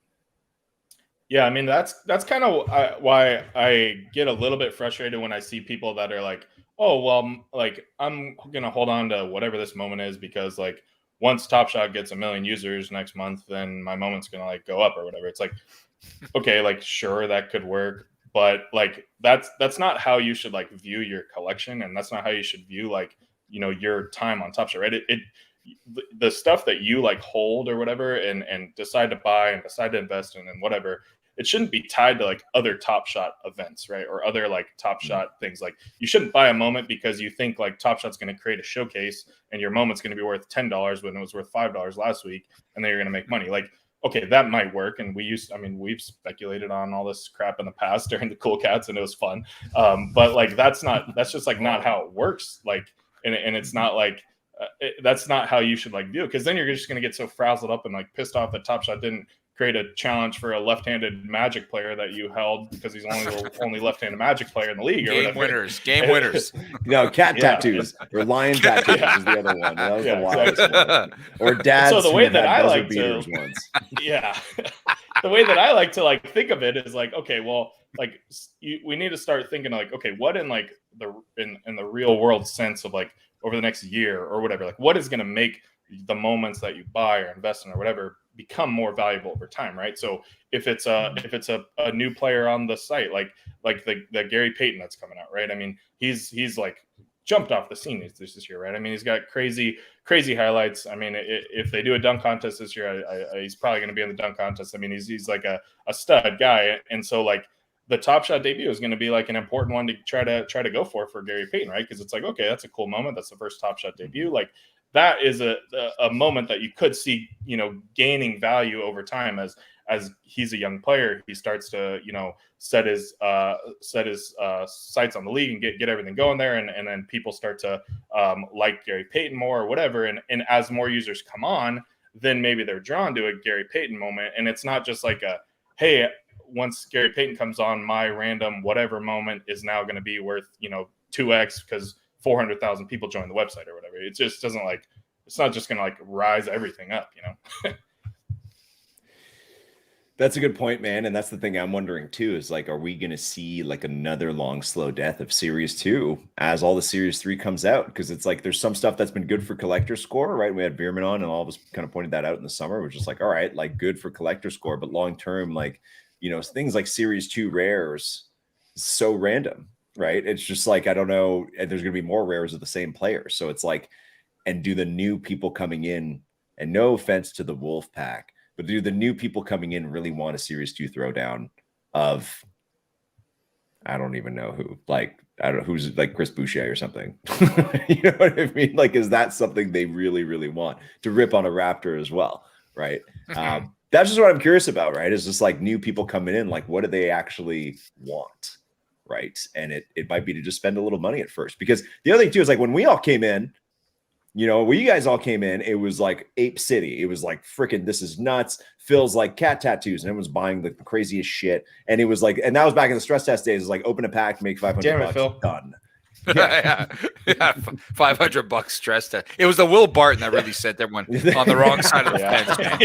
Yeah, I mean, that's kind of why I get a little bit frustrated when I see people that are like, oh, well, like I'm going to hold on to whatever this moment is because like once Top Shot gets 1 million users next month, then my moment's going to like go up or whatever. It's like, okay, like sure, that could work, but like that's not how you should like view your collection, and that's not how you should view like, you know, your time on Top Shot, right? The stuff that you like hold or whatever and decide to buy and decide to invest in and whatever, it shouldn't be tied to like other Top Shot events, right? Or other like Top Shot things. Like you shouldn't buy a moment because you think like Top Shot's going to create a showcase and your moment's going to be worth $10 when it was worth $5 last week, and then you're going to make money. Like, okay, that might work. And we've speculated on all this crap in the past during the Cool Cats, and it was fun. But like, that's just like not how it works. Like, and it's not like, that's not how you should like view it. Cause then you're just going to get so frazzled up and like pissed off that Top Shot didn't create a challenge for a left-handed Magic player that you held because he's only the only left-handed Magic player in the league. Game winners. No, cat tattoos or lion tattoos is the other one. That was the wildest one. Or dad's. So the way that I like to, the way that I like to like think of it is like, okay, well, like we need to start thinking like, okay, what in like in the real world sense of like over the next year or whatever, like what is going to make the moments that you buy or invest in or whatever become more valuable over time, right? So if it's a new player on the site, like the Gary Payton that's coming out, right? I mean, he's like jumped off the scene this year, right? I mean, he's got crazy highlights. I mean, if they do a dunk contest this year, he's probably going to be in the dunk contest. I mean, he's like a stud guy, and so like the Top Shot debut is going to be like an important one to try to go for Gary Payton, right? Because it's like, okay, that's a cool moment. That's the first Top Shot debut. Like that is a moment that you could see, gaining value over time as he's a young player. He starts to, set his sights on the league and get everything going there. And then people start to like Gary Payton more or whatever. And as more users come on, then maybe they're drawn to a Gary Payton moment. And it's not just like hey, once Gary Payton comes on, my random whatever moment is now going to be worth, 2x because 400,000 people join the website or whatever. It just doesn't it's not just going to like rise everything up, That's a good point, man. And that's the thing I'm wondering too, is like, are we going to see like another long, slow death of Series 2 as all the Series 3 comes out? Because it's like, there's some stuff that's been good for collector score, right? We had Veerman on and all of us kind of pointed that out in the summer, which is like, all right, like good for collector score, but long-term, like, things like Series 2 rares is so random, right? It's just like, I don't know. And there's going to be more rares of the same player. So it's like, and do the new people coming in, and no offense to the Wolf Pack, but do the new people coming in really want a Series 2 throwdown of, I don't even know who, like, I don't know who's like Chris Boucher or something. You know what I mean? Like, is that something they really, really want to rip on a Raptor as well? Right. That's just what I'm curious about, right? Is just like new people coming in, like, what do they actually want? Right. And it might be to just spend a little money at first, because the other thing too is like when we all came in, when you guys all came in, it was like Ape City. It was like freaking, this is nuts. Phil's like cat tattoos, and everyone's buying the craziest shit. And it was like, and that was back in the stress test days. It's like open a pack, make $500 Phil. done. Yeah. $500 stress test. It was the Will Barton that really sent everyone on the wrong side of the fence. Man.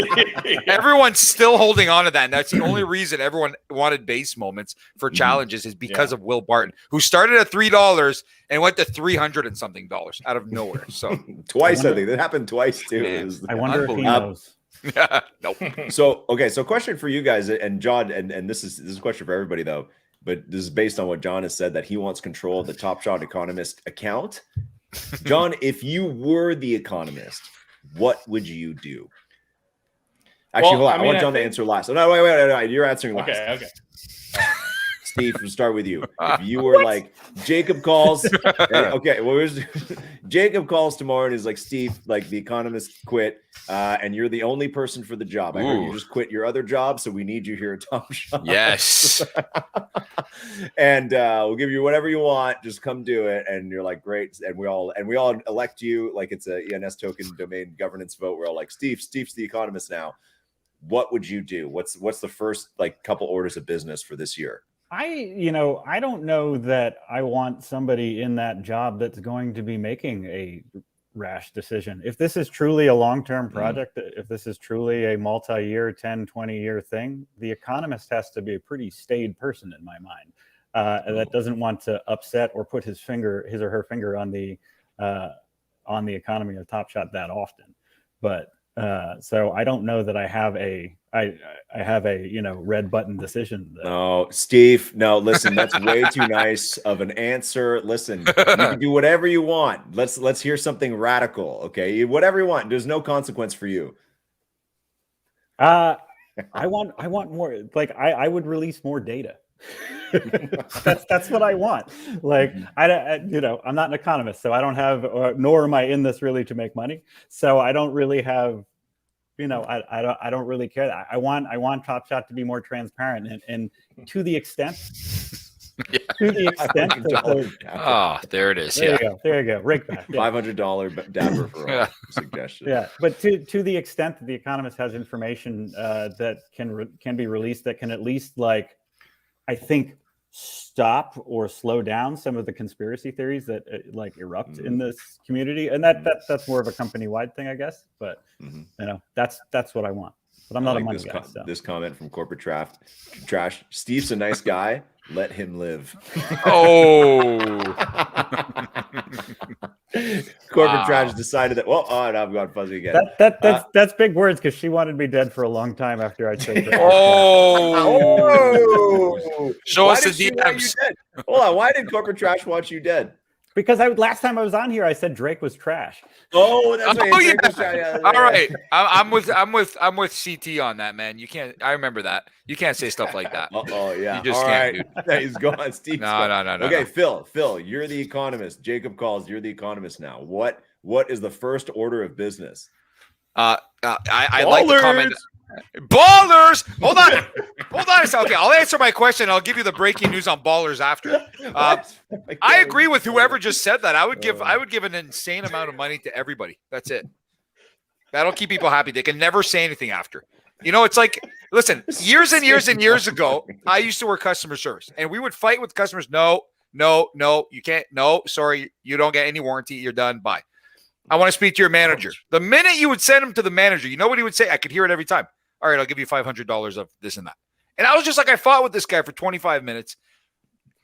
Everyone's still holding on to that, and that's the only reason everyone wanted base moments for challenges is because of Will Barton, who started at $3 and went to $300 and something out of nowhere. So twice, I think that happened twice too. I wonder if he knows. Nope. So question for you guys, and John, and this is a question for everybody though. But this is based on what John has said, that he wants control of the Top Shot Economist account. John, if you were the Economist, what would you do? Actually, hold on. I want John to answer last. Oh, no, wait. You're answering last. Okay. Steve, we'll start with you. If you were like, Jacob calls. Jacob calls tomorrow and is like, Steve, like the Economist quit, and you're the only person for the job. I heard you just quit your other job, so we need you here at Top Shot. Yes. And we'll give you whatever you want. Just come do it. And you're like, great. And we all elect you like it's a ENS token domain governance vote. We're all like, Steve's the Economist now. What would you do? What's the first like couple orders of business for this year? I don't know that I want somebody in that job that's going to be making a rash decision. If this is truly a long-term project, if this is truly a multi-year, 10, 20-year thing, the Economist has to be a pretty staid person in my mind that doesn't want to upset or put his or her finger on the economy of Top Shot that often. But so I don't know that I have a red button decision. No, Steve. No, listen, that's way too nice of an answer. Listen, you can do whatever you want. Let's hear something radical. Okay, whatever you want. There's no consequence for you. I want more. Like I would release more data. that's what I want. Like I'm not an economist, so I don't have, nor am I in this really to make money. So I don't really have, I don't really care. I want Top Shot to be more transparent, and to the extent. That there it is. There you go. Rake back. $500 dabber for suggestion. Yeah, but to the extent that the Economist has information that can be released, that can at least I think stop or slow down some of the conspiracy theories that erupt in this community, and that's more of a company-wide thing, I guess. But that's what I want. but I'm not a money guy. This comment from Corporate Trash. Steve's a nice guy. Let him live. Oh. Corporate Trash decided that. Well, I've got fuzzy again. That's big words because she wanted me dead for a long time after I said. Oh. Show us the DMs. Hold on. Why did Corporate Trash want you dead? Because last time I was on here, I said Drake was trash. Oh, that's right. Oh, yeah. All right, I'm with CT on that, man. You can't. I remember that. You can't say stuff like that. Oh yeah. You just all can't, right. dude. He's gone. Steve. No. Okay, no. Phil, you're the economist. Jacob calls. You're the economist now. What is the first order of business? I like the comment. Ballers. Hold on a second. Okay, I'll answer my question. I'll give you the breaking news on ballers after. I agree with whoever just said that. I would give an insane amount of money to everybody. That's it. That'll keep people happy. They can never say anything after. You know, it's like, listen, years and years and years ago, I used to work customer service, and we would fight with customers. No, you can't. No, sorry, you don't get any warranty. You're done. Bye. I want to speak to your manager. The minute you would send him to the manager, you know what he would say? I could hear it every time. All right, I'll give you $500 of this and that. And I was just like, I fought with this guy for 25 minutes.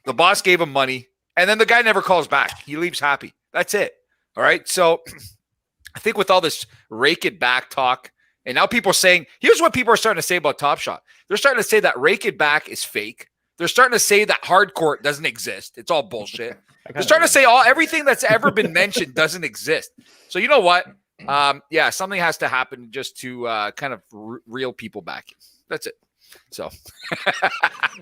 The boss gave him money, and then the guy never calls back. He leaves happy. That's it. All right. So I think with all this rake it back talk, and now people are saying, here's what people are starting to say about Top Shot. They're starting to say that rake it back is fake. They're starting to say that hardcore doesn't exist. It's all bullshit. They're starting to say everything that's ever been mentioned doesn't exist. So you know what? Yeah, something has to happen just to kind of reel people back. That's it. So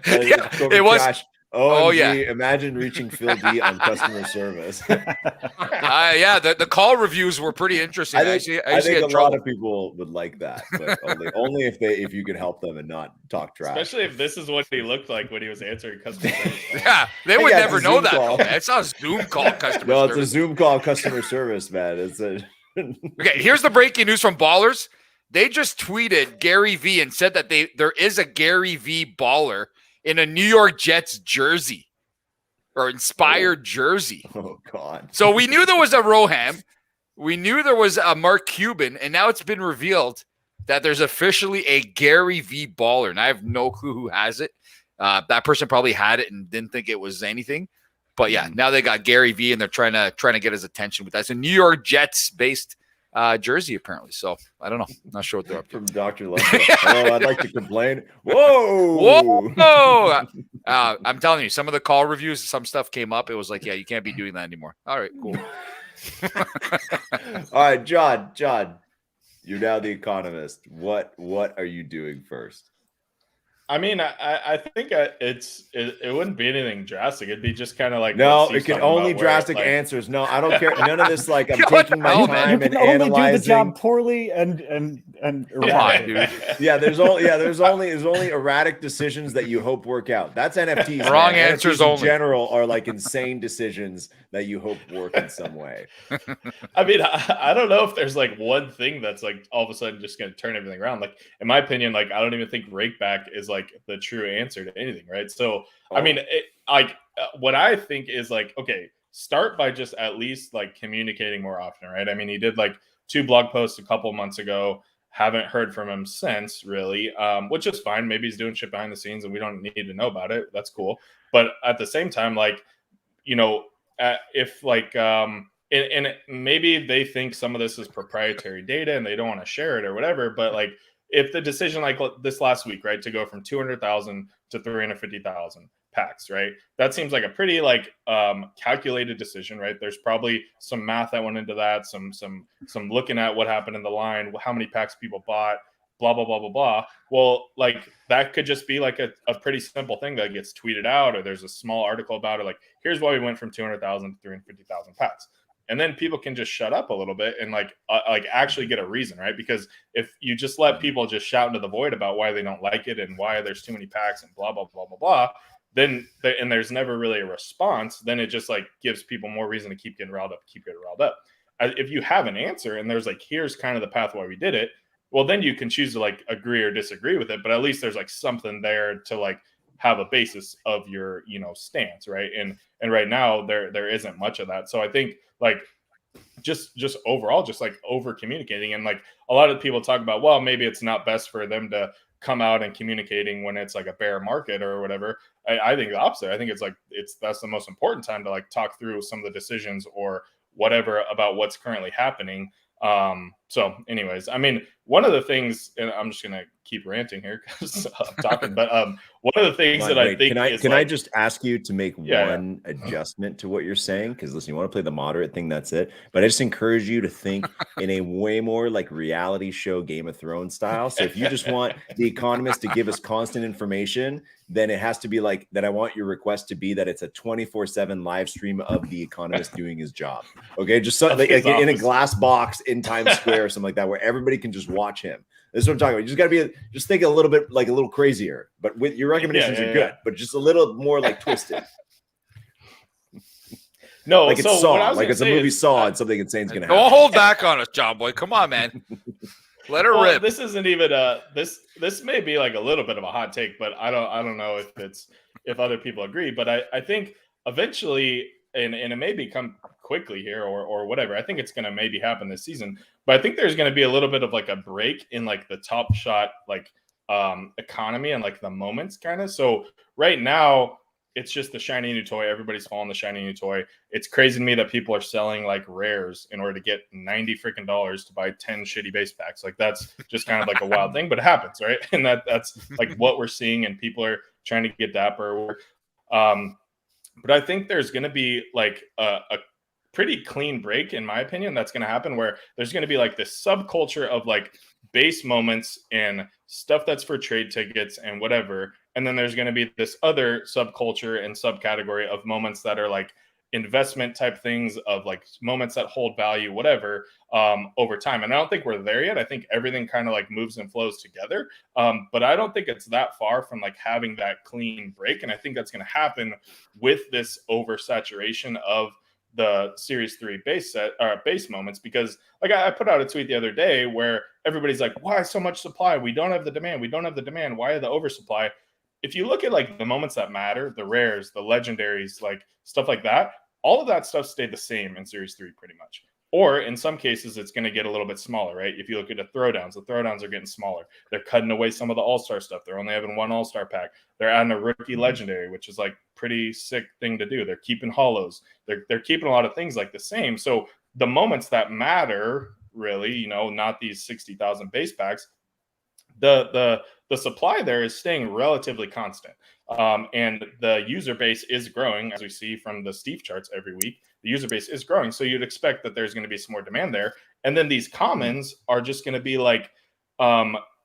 yeah, it was. Trash. Oh yeah! Imagine reaching Phil D on customer service. Yeah, the call reviews were pretty interesting. I think a lot of people would like that, but only if you could help them and not talk trash. Especially if this is what he looked like when he was answering customer service. Yeah, they would never know that. It's not a Zoom call customer. No, service. It's a Zoom call customer service, man. It's a. Okay, here's the breaking news from Ballers. They just tweeted Gary V and said that there is a Gary V baller in a New York Jets jersey or inspired jersey. Oh, God. So we knew there was a Roham. We knew there was a Mark Cuban. And now it's been revealed that there's officially a Gary V baller. And I have no clue who has it. That person probably had it and didn't think it was anything. But yeah, now they got Gary V and they're trying to get his attention with that. It's a New York Jets based jersey apparently. So I don't know. Not sure what they're up to. From Dr. Love. Oh, I'd like to complain. Whoa. I'm telling you, some of the call reviews, some stuff came up. It was like, yeah, you can't be doing that anymore. All right, cool. All right, John, you're now the economist. What are you doing first? I mean, I think it wouldn't be anything drastic. It'd be just kind of like it can only drastic answers. No, I don't care. None of this. Like I'm taking my time and analyzing. You can only do the job poorly and erratic, dude. Yeah, there's only erratic decisions that you hope work out. That's NFTs. Wrong answers NFTs only. In general are like insane decisions that you hope work in some way. I mean, I don't know if there's like one thing that's like all of a sudden just going to turn everything around. Like in my opinion, like I don't even think rakeback is like the true answer to anything, right? So I mean, what I think is like, okay, start by just at least like communicating more often, right? I mean, he did like 2 blog posts a couple months ago. Haven't heard from him since, really, which is fine. Maybe he's doing shit behind the scenes and we don't need to know about it. That's cool. But at the same time, like, you know, if like, and maybe they think some of this is proprietary data and they don't want to share it or whatever, but like, if the decision like this last week, right, to go from 200,000 to 350,000 packs, right, that seems like a pretty like calculated decision, right? There's probably some math that went into that, some looking at what happened in the line, how many packs people bought, blah blah blah blah blah. Well, like that could just be like a pretty simple thing that gets tweeted out, or there's a small article about it, like here's why we went from 200,000 to 350,000 packs. And then people can just shut up a little bit and like actually get a reason, right? Because if you just let people just shout into the void about why they don't like it and why there's too many packs and blah, blah, blah, blah, blah, then and there's never really a response, then it just like gives people more reason to keep getting riled up. If you have an answer and there's like, here's kind of the path why we did it, well, then you can choose to like agree or disagree with it. But at least there's like something there to like have a basis of your, you know, stance, right? And right now there isn't much of that. So I think like just overall, just like over communicating. And like a lot of people talk about, well, maybe it's not best for them to come out and communicating when it's like a bear market or whatever. I think the opposite. I think it's like that's the most important time to like talk through some of the decisions or whatever about what's currently happening. So anyways, I mean, one of the things, and I'm just gonna keep ranting here because I'm talking, but one of the things I think can I just ask you to make one adjustment to what you're saying? Because listen, you want to play the moderate thing, that's it. But I just encourage you to think in a way more like reality show Game of Thrones style. So if you just want The Economist to give us constant information, then it has to be like that. I want your request to be that it's a 24/7 live stream of The Economist doing his job. Okay, just something like in a glass box in Times Square or something like that, where everybody can just watch him. This is what I'm talking about. You just got to just think a little bit like a little crazier, but with your recommendations are good, but just a little more like twisted. No, like it's Saw, like it's a movie Saw, and something insane's going to happen. Don't hold back on us, Jon Boy. Come on, man. Let her rip. This isn't even this may be like a little bit of a hot take, but I don't know if other people agree, but I think eventually, and it may become quickly here or whatever. I think it's going to maybe happen this season, but I think there's going to be a little bit of like a break in like the Top Shot like economy and like the moments kind of. So right now it's just the shiny new toy. Everybody's following the shiny new toy. It's crazy to me that people are selling like rares in order to get $90 freaking to buy 10 shitty base packs. Like that's just kind of like a wild thing, but it happens, right? And that's like what we're seeing, and people are trying to get dapper. But I think there's going to be like a pretty clean break, in my opinion, that's going to happen, where there's going to be like this subculture of like base moments and stuff that's for trade tickets and whatever. And then there's going to be this other subculture and subcategory of moments that are like investment type things, of like moments that hold value, whatever, over time. And I don't think we're there yet. I think everything kind of like moves and flows together. But I don't think it's that far from like having that clean break. And I think that's going to happen with this oversaturation of the Series 3 base moments, because like I put out a tweet the other day where everybody's like, why so much supply? We don't have the demand. Why are the oversupply? If you look at like the moments that matter, the rares, the legendaries, like stuff like that, all of that stuff stayed the same in Series 3 pretty much. Or in some cases, it's going to get a little bit smaller, right? If you look at the throwdowns are getting smaller. They're cutting away some of the all-star stuff. They're only having one all-star pack. They're adding a rookie legendary, which is like pretty sick thing to do. They're keeping hollows. They're keeping a lot of things like the same. So the moments that matter, really, not these 60,000 base packs, the supply there is staying relatively constant. And the user base is growing, as we see from the Steef charts every week. The user base is growing, so you'd expect that there's going to be some more demand there. And then these commons are just going to be like,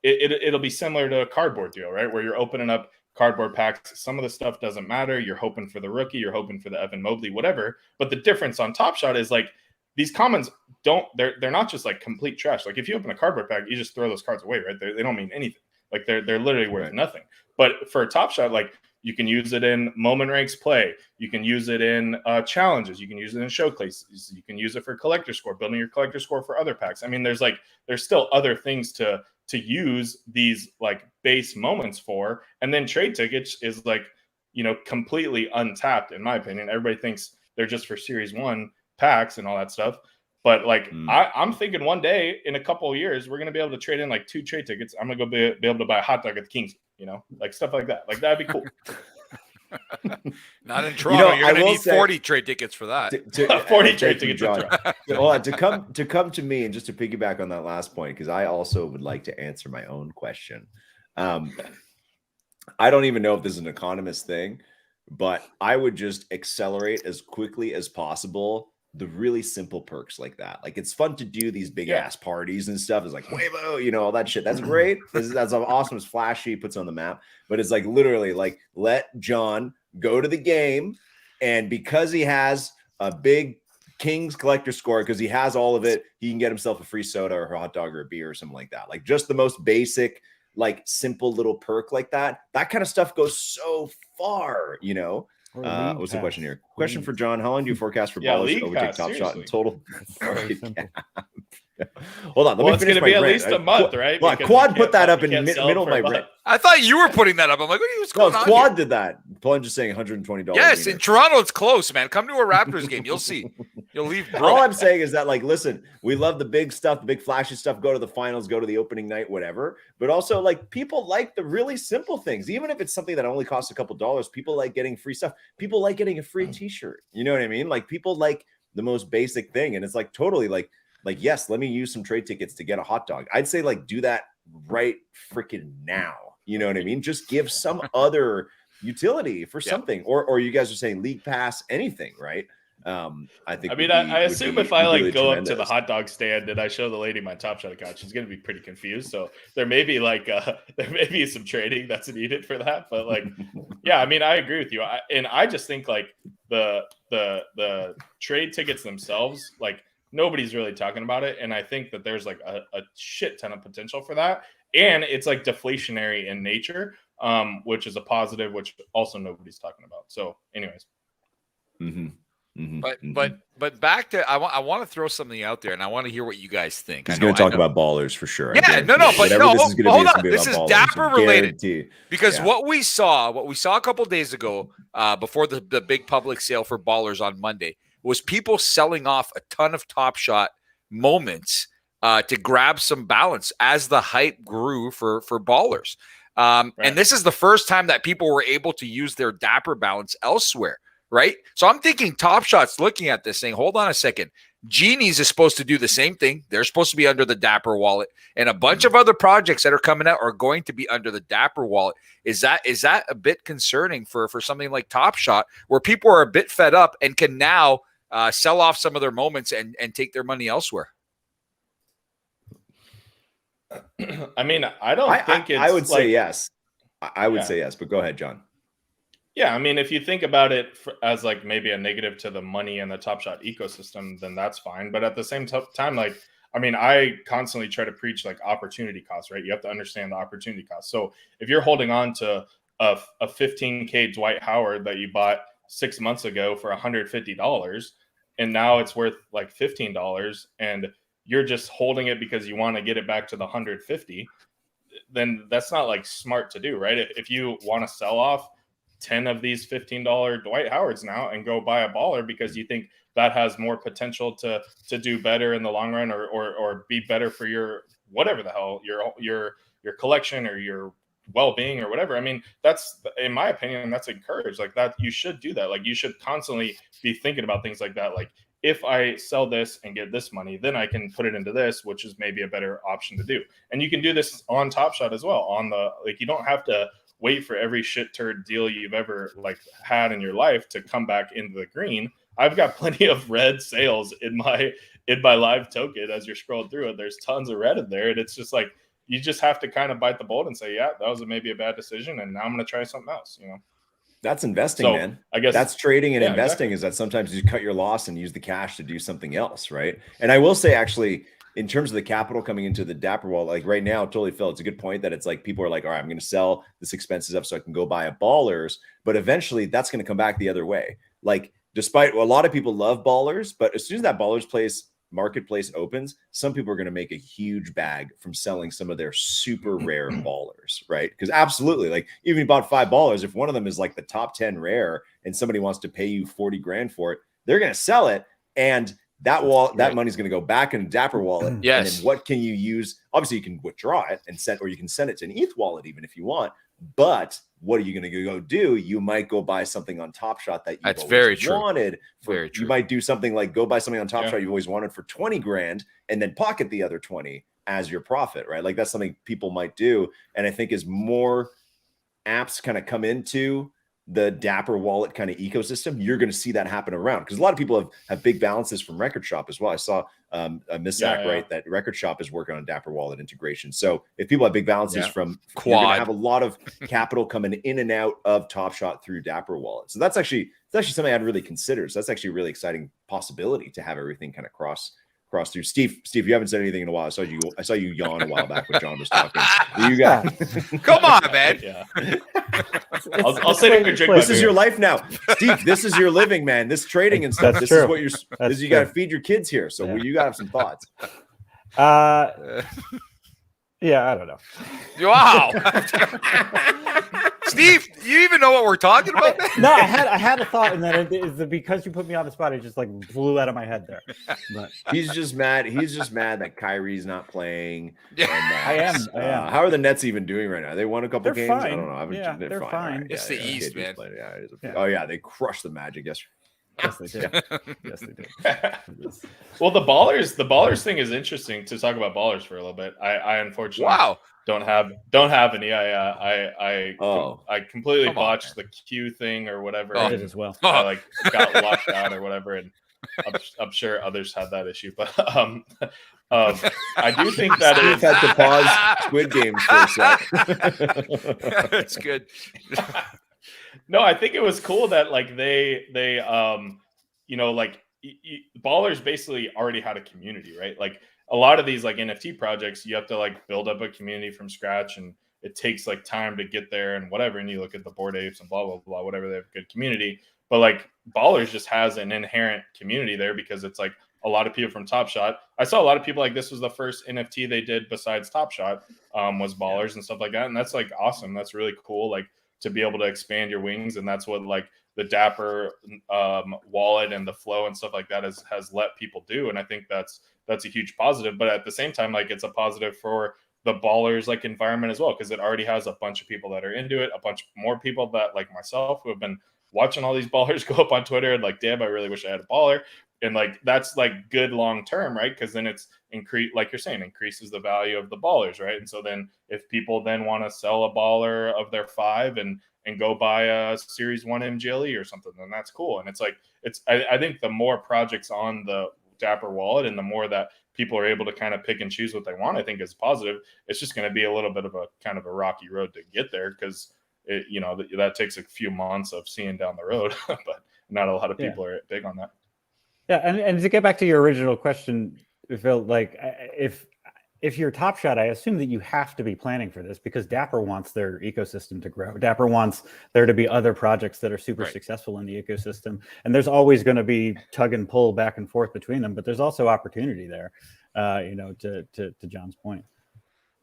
it'll be similar to a cardboard deal, right? Where you're opening up cardboard packs. Some of the stuff doesn't matter. You're hoping for the rookie, you're hoping for the Evan Mobley, whatever. But the difference on Top Shot is like these commons they're not just like complete trash. Like if you open a cardboard pack, you just throw those cards away, right? They don't mean anything. Like they're literally worth nothing. But for a Top Shot, like you can use it in moment ranks play. You can use it in challenges. You can use it in showcases. You can use it for collector score, building your collector score for other packs. I mean, there's still other things to use these like base moments for. And then trade tickets is like, completely untapped, in my opinion. Everybody thinks they're just for Series 1 packs and all that stuff. But like, I'm thinking one day in a couple of years, we're going to be able to trade in like 2 trade tickets. I'm going to go be able to buy a hot dog at the Kings, like stuff like that. Like that'd be cool. Not in Toronto. You're going to need 40 trade tickets for that. 40 trade tickets, John. Well, to come to me, and just to piggyback on that last point, because I also would like to answer my own question. I don't even know if this is an economist thing, but I would just accelerate as quickly as possible the really simple perks like that. Like it's fun to do these big ass parties and stuff. It's like Weibo, all that shit. That's great. That's awesome. It's flashy, puts on the map. But it's like literally like let John go to the game, and because he has a big Kings collector score, because he has all of it, he can get himself a free soda or a hot dog or a beer or something like that. Like just the most basic, like simple little perk like that. That kind of stuff goes so far, What's the question here? Question for John. How long do you forecast for ballers to overtake Top Shot in total? Hold on. Let me finish it's going to be at least a month, right? Well, Quad put that up in the middle of my brain. I thought you were putting that up. I'm like, what's going on? Quad did that. I'm just saying $120. Yes, in Toronto, it's close, man. Come to a Raptors game. You'll see. You'll leave broke. All I'm saying is that, like, listen, we love the big stuff, the big flashy stuff, go to the finals, go to the opening night, whatever. But also, like, people like the really simple things. Even if it's something that only costs a couple dollars, people like getting free stuff. People like getting a free t-shirt. You know what I mean? Like, people like the most basic thing. And it's like totally like, yes, let me use some trade tickets to get a hot dog. I'd say, like, do that right freaking now. You know what I mean? Just give some other utility for something. Or you guys are saying league pass, anything, right? I think. I mean, I assume if I like go up to the hot dog stand and I show the lady my Top Shot account, she's going to be pretty confused. So there may be like there may be some trading that's needed for that. But like, yeah, I mean, I agree with you. And I just think like the trade tickets themselves, like nobody's really talking about it. And I think that there's like a shit ton of potential for that. And it's like deflationary in nature, which is a positive, which also nobody's talking about. So, anyways. But back to I want to throw something out there, and I want to hear what you guys think. He's going to talk about ballers for sure. Yeah, no, but no, hold on. This is Dapper related because what we saw a couple days ago, before the big public sale for ballers on Monday, was people selling off a ton of Top Shot moments to grab some balance as the hype grew for ballers. And this is the first time that people were able to use their Dapper balance elsewhere. Right. So I'm thinking Top Shot's looking at this saying, hold on a second. Genies is supposed to do the same thing. They're supposed to be under the Dapper wallet. And a bunch of other projects that are coming out are going to be under the Dapper wallet. Is that a bit concerning for something like Top Shot, where people are a bit fed up and can now sell off some of their moments and take their money elsewhere? I mean, I don't think it's I would say yes. I would say yes, but go ahead, John. Yeah, I mean, if you think about it as like maybe a negative to the money and the Top Shot ecosystem, then that's fine. But at the same time, like, I mean, I constantly try to preach like opportunity cost, right? You have to understand the opportunity cost. So if you're holding on to a 15K Dwight Howard that you bought 6 months ago for $150, and now it's worth like $15, and you're just holding it because you want to get it back to the 150, then that's not like smart to do, right? If you want to sell off 10 of these $15 Dwight Howards now and go buy a baller because you think that has more potential to do better in the long run, or be better for your whatever the hell your collection or your well-being or whatever. I mean, that's, in my opinion, that's encouraged. Like, that you should do that. Like, you should constantly be thinking about things like that. Like, if I sell this and get this money, then I can put it into this, which is maybe a better option to do. And you can do this on Top Shot as well. Like, you don't have to wait for every shit turd deal you've ever like had in your life to come back into the green. I've got plenty of red sales in my live token. As you're scrolling through it, there's tons of red in there. And it's just like, you just have to kind of bite the bullet and say, yeah, that was maybe a bad decision, and now I'm going to try something else, you know? That's investing, So, man. I guess that's trading and investing. Exactly. Is that sometimes you cut your loss and use the cash to do something else, right? And I will say, actually, in terms of the capital coming into the Dapper wallet, like right now, totally, Phil, it's a good point that it's like people are like, all right, I'm going to sell this expensive stuff so I can go buy a ballers. But eventually that's going to come back the other way. Like, despite a lot of people love ballers, but as soon as that ballers marketplace opens, some people are going to make a huge bag from selling some of their super rare ballers, right? Because absolutely, like, even if you bought 5 ballers, if one of them is like the top 10 rare and somebody wants to pay you 40 grand for it, they're going to sell it. And that money's going to go back in a Dapper wallet. Yes. And then what can you use? Obviously, you can withdraw it and or you can send it to an ETH wallet even if you want. But what are you going to go do? You might go buy something on Top Shot that you've always wanted. Very true. You might do something like go buy something on Top Shot you've always wanted for 20 grand and then pocket the other 20 as your profit, right? Like, that's something people might do. And I think as more apps kind of come into the Dapper wallet kind of ecosystem, you're going to see that happen around, because a lot of people have big balances from Record Shop as well. I saw a Misak, right, that Record Shop is working on Dapper wallet integration. So if people have big balances from Quad, you're going to have a lot of capital coming in and out of Top Shot through Dapper wallet. So that's actually something I'd really consider. So that's actually a really exciting possibility to have everything kind of cross through. Steve, you haven't said anything in a while. I saw you yawn a while back when John was talking. You got come on, man. Yeah. I'll sit and drink. This is your life now, Steve. This is your living, man. This trading and stuff. This is what you got to feed your kids here. So you got to have some thoughts. Yeah, I don't know. Wow. Steve, you even know what we're talking about? No, I had a thought, and then because you put me on the spot, it just like blew out of my head there. But he's just mad. He's just mad that Kyrie's not playing. Yeah, I am. How are the Nets even doing right now? They won a couple games. Fine. I don't know. They're fine. Right. It's the East, man. Oh yeah, they crushed the Magic yesterday. Yes, they did. Yes, they did. Well, the ballers thing is interesting to talk about ballers for a little bit. I unfortunately don't have any. I completely botched the Q thing or whatever. I did as well. I like got locked out or whatever, and I'm sure others had that issue. But I do think that Steve had to pause Squid Games for a sec. That's good. No, I think it was cool that like they ballers basically already had a community, right? Like a lot of these like NFT projects, you have to like build up a community from scratch, and it takes like time to get there and whatever. And you look at the Bored Apes and blah blah blah, whatever, they have a good community. But like ballers just has an inherent community there because it's like a lot of people from Top Shot. I saw a lot of people like this was the first NFT they did besides Top Shot, was ballers and stuff like that, and that's like awesome. That's really cool. Like to be able to expand your wings, and that's what like the Dapper wallet and the flow and stuff like that has let people do, and I think that's a huge positive. But at the same time, like it's a positive for the ballers like environment as well, because it already has a bunch of people that are into it, a bunch more people that like myself who have been watching all these ballers go up on Twitter and like, damn, I really wish I had a baller. And like that's like good long term, right? Because then it's like you're saying, increases the value of the ballers, right? And so then if people then want to sell a baller of their 5 and go buy a Series 1 MGLE or something, then that's cool. And it's like I think the more projects on the Dapper wallet and the more that people are able to kind of pick and choose what they want, I think is positive. It's just going to be a little bit of a kind of a rocky road to get there, because it, that takes a few months of seeing down the road, but not a lot of people are big on that. Yeah, and to get back to your original question, Phil, like if you're Top Shot, I assume that you have to be planning for this, because Dapper wants their ecosystem to grow. Dapper wants there to be other projects that are super successful in the ecosystem, and there's always going to be tug and pull back and forth between them. But there's also opportunity there, to John's point.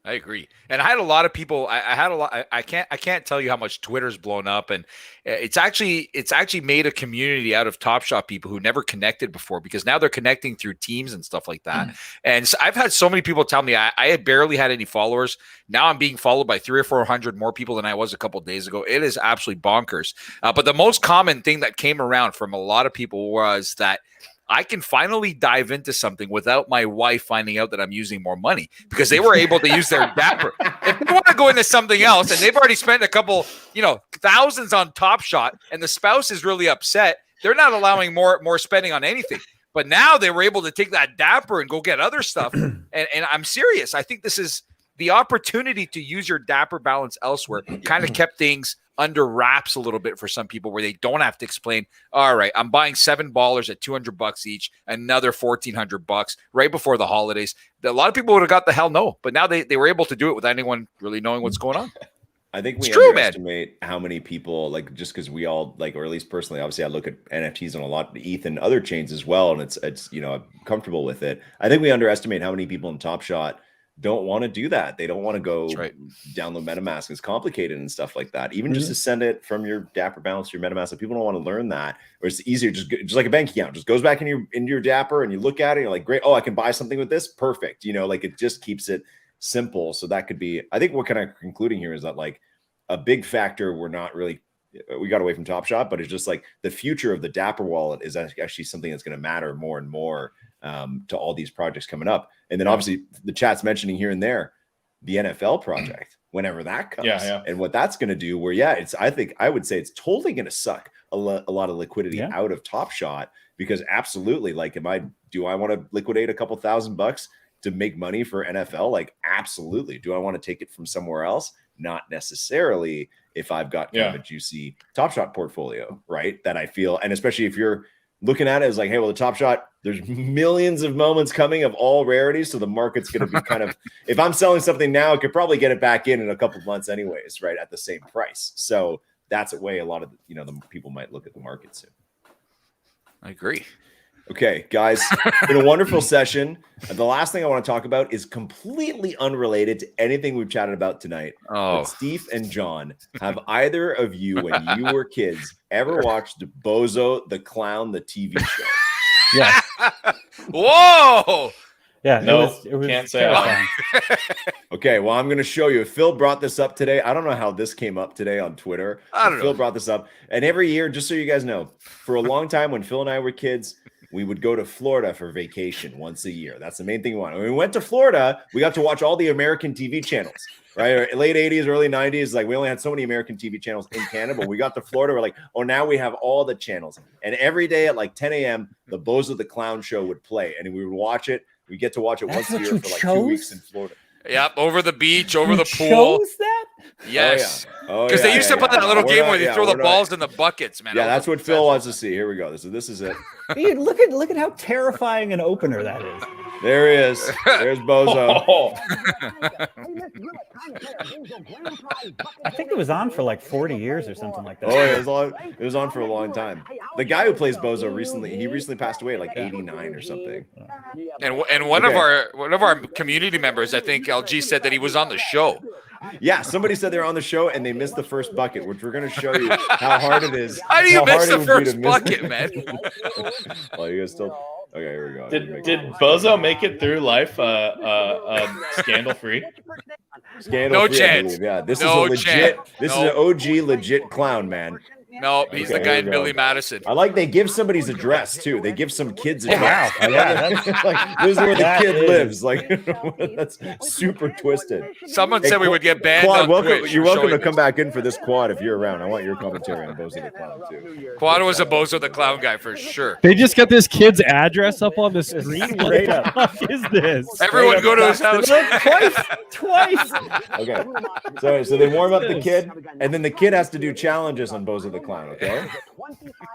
I agree. And I had a lot of people. I can't tell you how much Twitter's blown up, and it's actually made a community out of Top Shot people who never connected before, because now they're connecting through teams and stuff like that. And so I've had so many people tell me I had barely had any followers. Now I'm being followed by 300 or 400 more people than I was a couple of days ago. It is absolutely bonkers. But the most common thing that came around from a lot of people was that I can finally dive into something without my wife finding out that I'm using more money, because they were able to use their Dapper. If they want to go into something else and they've already spent a couple, thousands on Top Shot, and the spouse is really upset, they're not allowing more spending on anything. But now they were able to take that Dapper and go get other stuff. And I'm serious. I think this is the opportunity to use your Dapper balance elsewhere, kind of kept things under wraps a little bit for some people, where they don't have to explain, all right, I'm buying 7 ballers at $200 each, another $1,400 right before the holidays. A lot of people would have got the hell no, but now they were able to do it without anyone really knowing what's going on. I think we underestimate how many people, like, just because we all, like, or at least personally, obviously I look at NFTs on a lot of ETH and other chains as well, and it's I'm comfortable with it. I think we underestimate how many people in Top Shot don't want to do that. They don't want to go download MetaMask. It's complicated and stuff like that. Even just to send it from your Dapper balance to your MetaMask, people don't want to learn that. Or it's easier, just like a bank account, just goes back into your Dapper, and you look at it, and you're like, great, oh, I can buy something with this, perfect. Like it just keeps it simple. So that could be, I think what kind of concluding here is that, like, a big factor we got away from Top Shot, but it's just like the future of the Dapper wallet is actually something that's going to matter more and more to all these projects coming up. And then obviously the chat's mentioning here and there the NFL project, whenever that comes, and what that's going to do, where I would say it's totally going to suck a lot of liquidity out of Top Shot, because absolutely, like, do I want to liquidate a couple $1,000 to make money for NFL? Like, absolutely. Do I want to take it from somewhere else? Not necessarily, if I've got kind of a juicy Top Shot portfolio, right? That I feel, and especially if you're looking at it as like, hey, well, the Top Shot, there's millions of moments coming of all rarities, so the market's going to be kind of, if I'm selling something now, I could probably get it back in a couple of months anyways, right, at the same price. So that's a way a lot of the people might look at the market soon. I agree. Okay, guys, it's been a wonderful session. The last thing I want to talk about is completely unrelated to anything we've chatted about tonight. But Steef and Jon, have either of you, when you were kids, ever watched Bozo the Clown, the TV show? Yeah. Whoa! Yeah, no, it was can't say I Okay, well, I'm going to show you. Phil brought this up today. I don't know how this came up today on Twitter. I don't know. Phil brought this up. And every year, just so you guys know, for a long time when Phil and I were kids, we would go to Florida for vacation once a year. That's the main thing we wanted. When we went to Florida, we got to watch all the American TV channels, right? Late 80s, early 90s. Like, we only had so many American TV channels in Canada. But we got to Florida, we're like, oh, now we have all the channels. And every day at like 10 a.m., the Bozo the Clown show would play. And we would watch it. We get to watch it once a year for like 2 weeks in Florida. Yep, over the beach, over the pool. Chose that? Yes. Oh, yeah. Because they used to play that little game where they throw the balls in the buckets, man. Yeah, that's what Phil wants to see. Here we go. This is it. Dude, look at how terrifying an opener that is. There he is. There's Bozo. I think it was on for like 40 years or something like that. Oh, it was on for a long time. The guy who plays Bozo recently passed away at like 89 or something. And one of our community members, I think LG, said that he was on the show. Yeah, somebody said they were on the show and they missed the first bucket, which we're going to show you how hard it is. How do you miss the first bucket, man? Oh, you guys still? Okay, here we go. Did Bozo make it through life scandal free? No chance. Yeah, this no is a legit. This is an OG legit clown, man. No, he's the guy in Billy Madison. I like they give somebody's address too. They give some kid's address. Wow. Yeah, like, this is where the kid lives. Like, that's super twisted. Someone said we would get banned Quad, on Twitch. you're welcome to come back in for this, Quad, if you're around. I want your commentary on Bozo the Clown too. Quad was a Bozo the Clown guy for sure. They just got this kid's address up on the screen. What the fuck is this? Everyone go to his house. Twice. Okay. So they warm up the kid, and then the kid has to do challenges on Bozo the Clown, okay?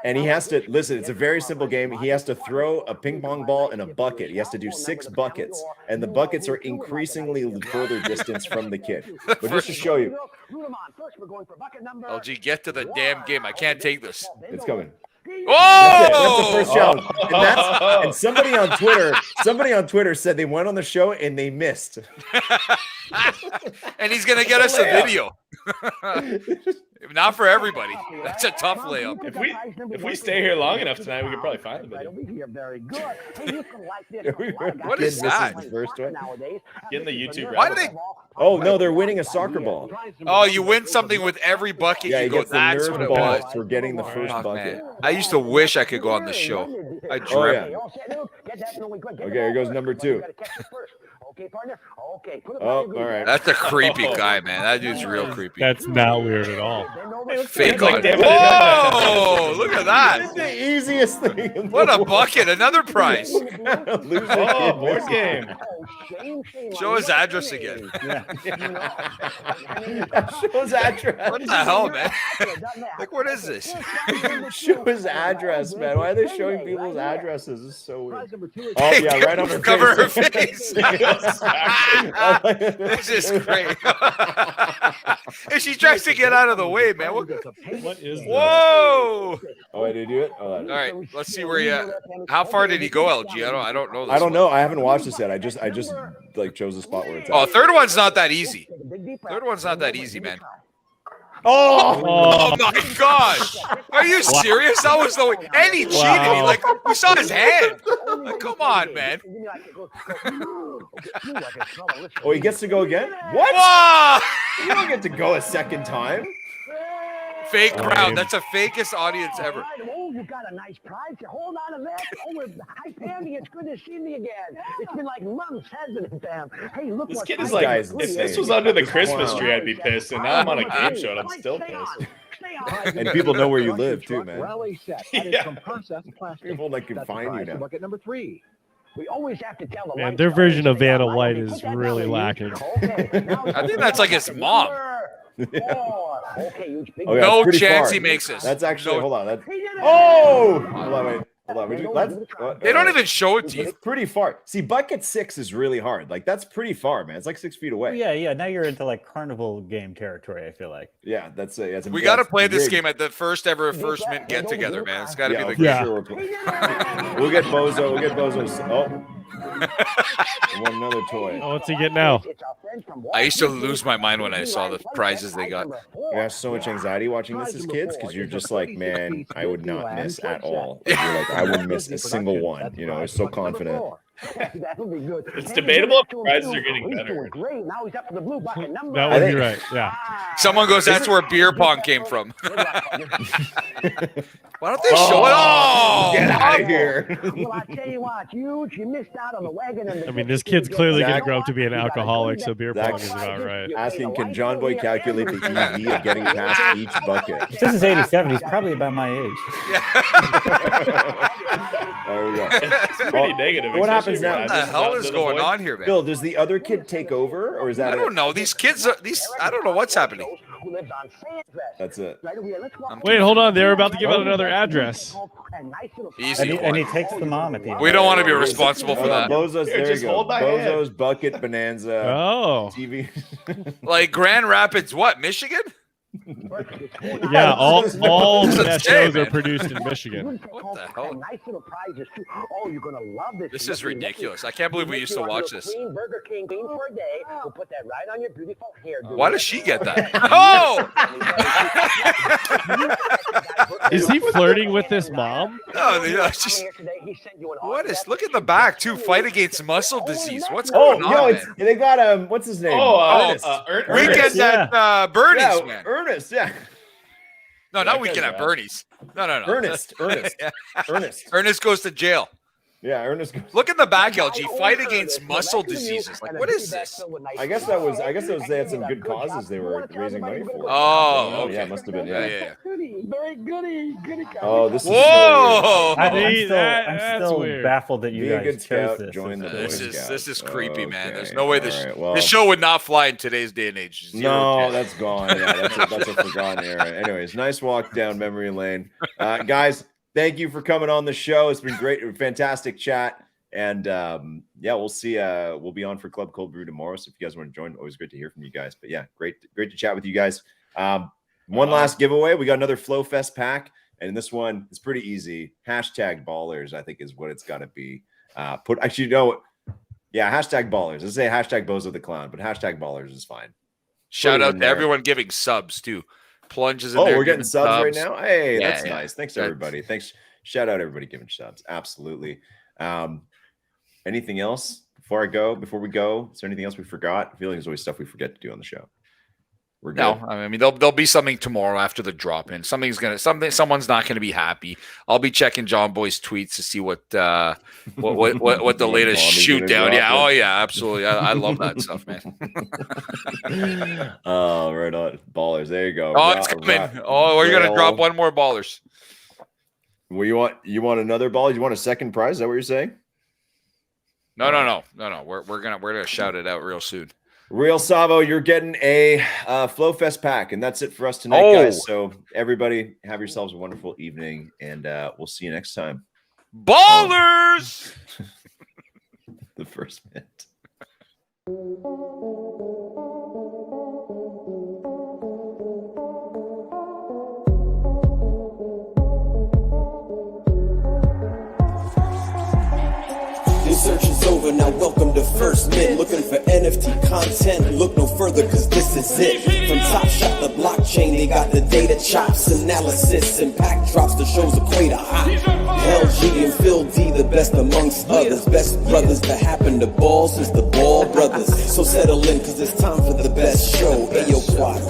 And he has to, listen, it's a very simple game. He has to throw a ping pong ball in a bucket. He has to do 6 buckets, and the buckets are increasingly further distance from the kid. But just to show you. LG, get to the damn game. I can't take this. It's coming. Whoa! That's the first challenge. And somebody on Twitter said they went on the show and they missed. And he's gonna get us a video. Not for everybody. That's a tough layup. If we stay here long enough tonight, we could probably find the video. What is that? Get in the YouTube. Why do they? Oh no, they're winning a soccer ball. Oh, you win something with every bucket. Yeah, you go. That's what it was. For getting the first bucket. Man. I used to wish I could go on the show. I dreamt. Okay, here goes number 2. Oh, all right. That's a creepy guy, man. That dude's real creepy. That's not weird at all. Fake on. Whoa! Look at that. It's the easiest thing. What a bucket! Another prize. Board game. Show his address again. Show his address. What the hell, man? Like, what is this? Show his address, man. Why are they showing people's addresses? This is so weird. Oh yeah, right on her Cover her face. This is great. And she tries to get out of the way, man. What is that? Whoa! Oh, did he do it? All right, let's see where he at. How far did he go, LG? I don't know. I don't know. I haven't watched this yet. I just like chose a spot where it's at. Oh, third one's not that easy. Third one's not that easy, man. Oh my gosh! Are you serious? That was the way. And he cheated. He, like, we saw his hand. Like, come on, man. Oh, he gets to go again? What? Whoa! You don't get to go a second time. Fake crowd. That's the fakest audience ever. Oh, you got a nice prize. Hold on a minute. Oh, hi, Pammy. It's good to see me again. It's been like months, hasn't it, Pam? Hey, look. This kid is like, if this was under the Christmas tree, I'd be pissed. And now I'm on a game show and I'm still pissed. And people know where you live too, man. Yeah. People like can find you now. Bucket number 3. We always have to tell the Man, their version of Vanna White is really lacking. I think that's like his mom. Okay, no chance he makes this. That's actually, no. hold on. Hold on, wait. Hold on, they don't even show it to you. It's pretty far. See, bucket 6 is really hard. Like, that's pretty far, man. It's like 6 feet away. Yeah. Now you're into like carnival game territory, I feel like. Yeah, that's it. We got to play this game at the first mint get together, man. It's got to be the Sure we'll get Bozo. We'll get Bozo's. Oh. Want another toy. Oh, what's he get now? I used to lose my mind when I saw the prizes they got. You have so much anxiety watching this as kids because you're just like, man, I would not miss at all. You're like, I wouldn't miss a single one. You know, I was so confident. It's debatable if the prizes are getting better. That would be right. Yeah. Someone goes, that's where beer pong came from. Why don't they show it? Oh, get out of here. Well, I tell you what, you missed out on the wagon. I mean, this kid's clearly going to grow up to be an alcoholic, so beer pong is about right. Asking, can John Boy calculate the EV of getting past each bucket? This is 87. He's probably about my age. There we go. It's pretty negative. What happens now? What the hell is going on here, man? Bill, does the other kid take over, or is that? I don't know. These kids are I don't know what's happening. That's it. Wait, hold on. They're about to give out another address. Easy. And he takes the mom at the end. We don't want to be responsible for that. Bozo's, there you go. Bozo's Bucket Bonanza. Oh. TV. Like Grand Rapids, what? Michigan? Yeah, all the best shows are produced in Michigan. What the hell? This is ridiculous. I can't believe we used to watch this. Why does she get that? Oh! Is he flirting with this mom? No, what is? Look at the back too. Fight against muscle disease. What's going on? They got what's his name? Ernest. Weekend at Bernie's, man. Ernest, yeah. No, not Weekend at Bernie's. No. Ernest. Ernest goes to jail. Yeah, Ernest goes. Look at the back, LG. Fight against muscle diseases. Like, what is this? I guess they had some good causes they were raising money for. Oh, okay. Yeah, it must have been. Yeah. Very goody. Oh, this is. Whoa! I'm still baffled that you guys chose this. Join the Boy Scouts. This is creepy, man. There's no way this this show would not fly in today's day and age. No, that's gone. Yeah, that's a forgotten era. Anyways, nice walk down memory lane, guys. Thank you for coming on the show. It's been great, fantastic chat, and we'll see. We'll be on for Club Cold Brew tomorrow. So if you guys want to join, always great to hear from you guys. But yeah, great to chat with you guys. One last giveaway. We got another Flow Fest pack, and this one is pretty easy. #ballers, I think, is what it's got to be. Hashtag ballers. Let's say hashtag Bozo the Clown, but hashtag ballers is fine. Shout out to everyone giving subs too. Plunges in there. We're getting subs right now. Hey, that's nice. Thanks to everybody. Thanks. Shout out everybody giving subs. Absolutely. Anything else before we go? Is there anything else we forgot? I feel like there's always stuff we forget to do on the show. We're good. No, I mean there'll be something tomorrow after the drop in. Someone's not gonna be happy. I'll be checking John Boy's tweets to see what the latest shoot down. Yeah, oh yeah, absolutely. I love that stuff, man. Oh, right on. Ballers. There you go. Oh, it's coming. We're gonna drop one more ballers. Well, you want another ball? You want a second prize? Is that what you're saying? No. We're gonna shout it out real soon. Real Savo, you're getting a Flow Fest pack, and that's it for us tonight, guys. So everybody, have yourselves a wonderful evening, and we'll see you next time. Ballers! The first minute. Search is over, now welcome to First Mint. Looking for NFT content, look no further cause this is it. From Top Shot to blockchain, they got the data chops, analysis, and pack drops that shows equator hot. LG and Phil D, the best amongst others. Best brothers that happen to ball since the Ball brothers. So settle in cause it's time for the best show. Ayo Quad.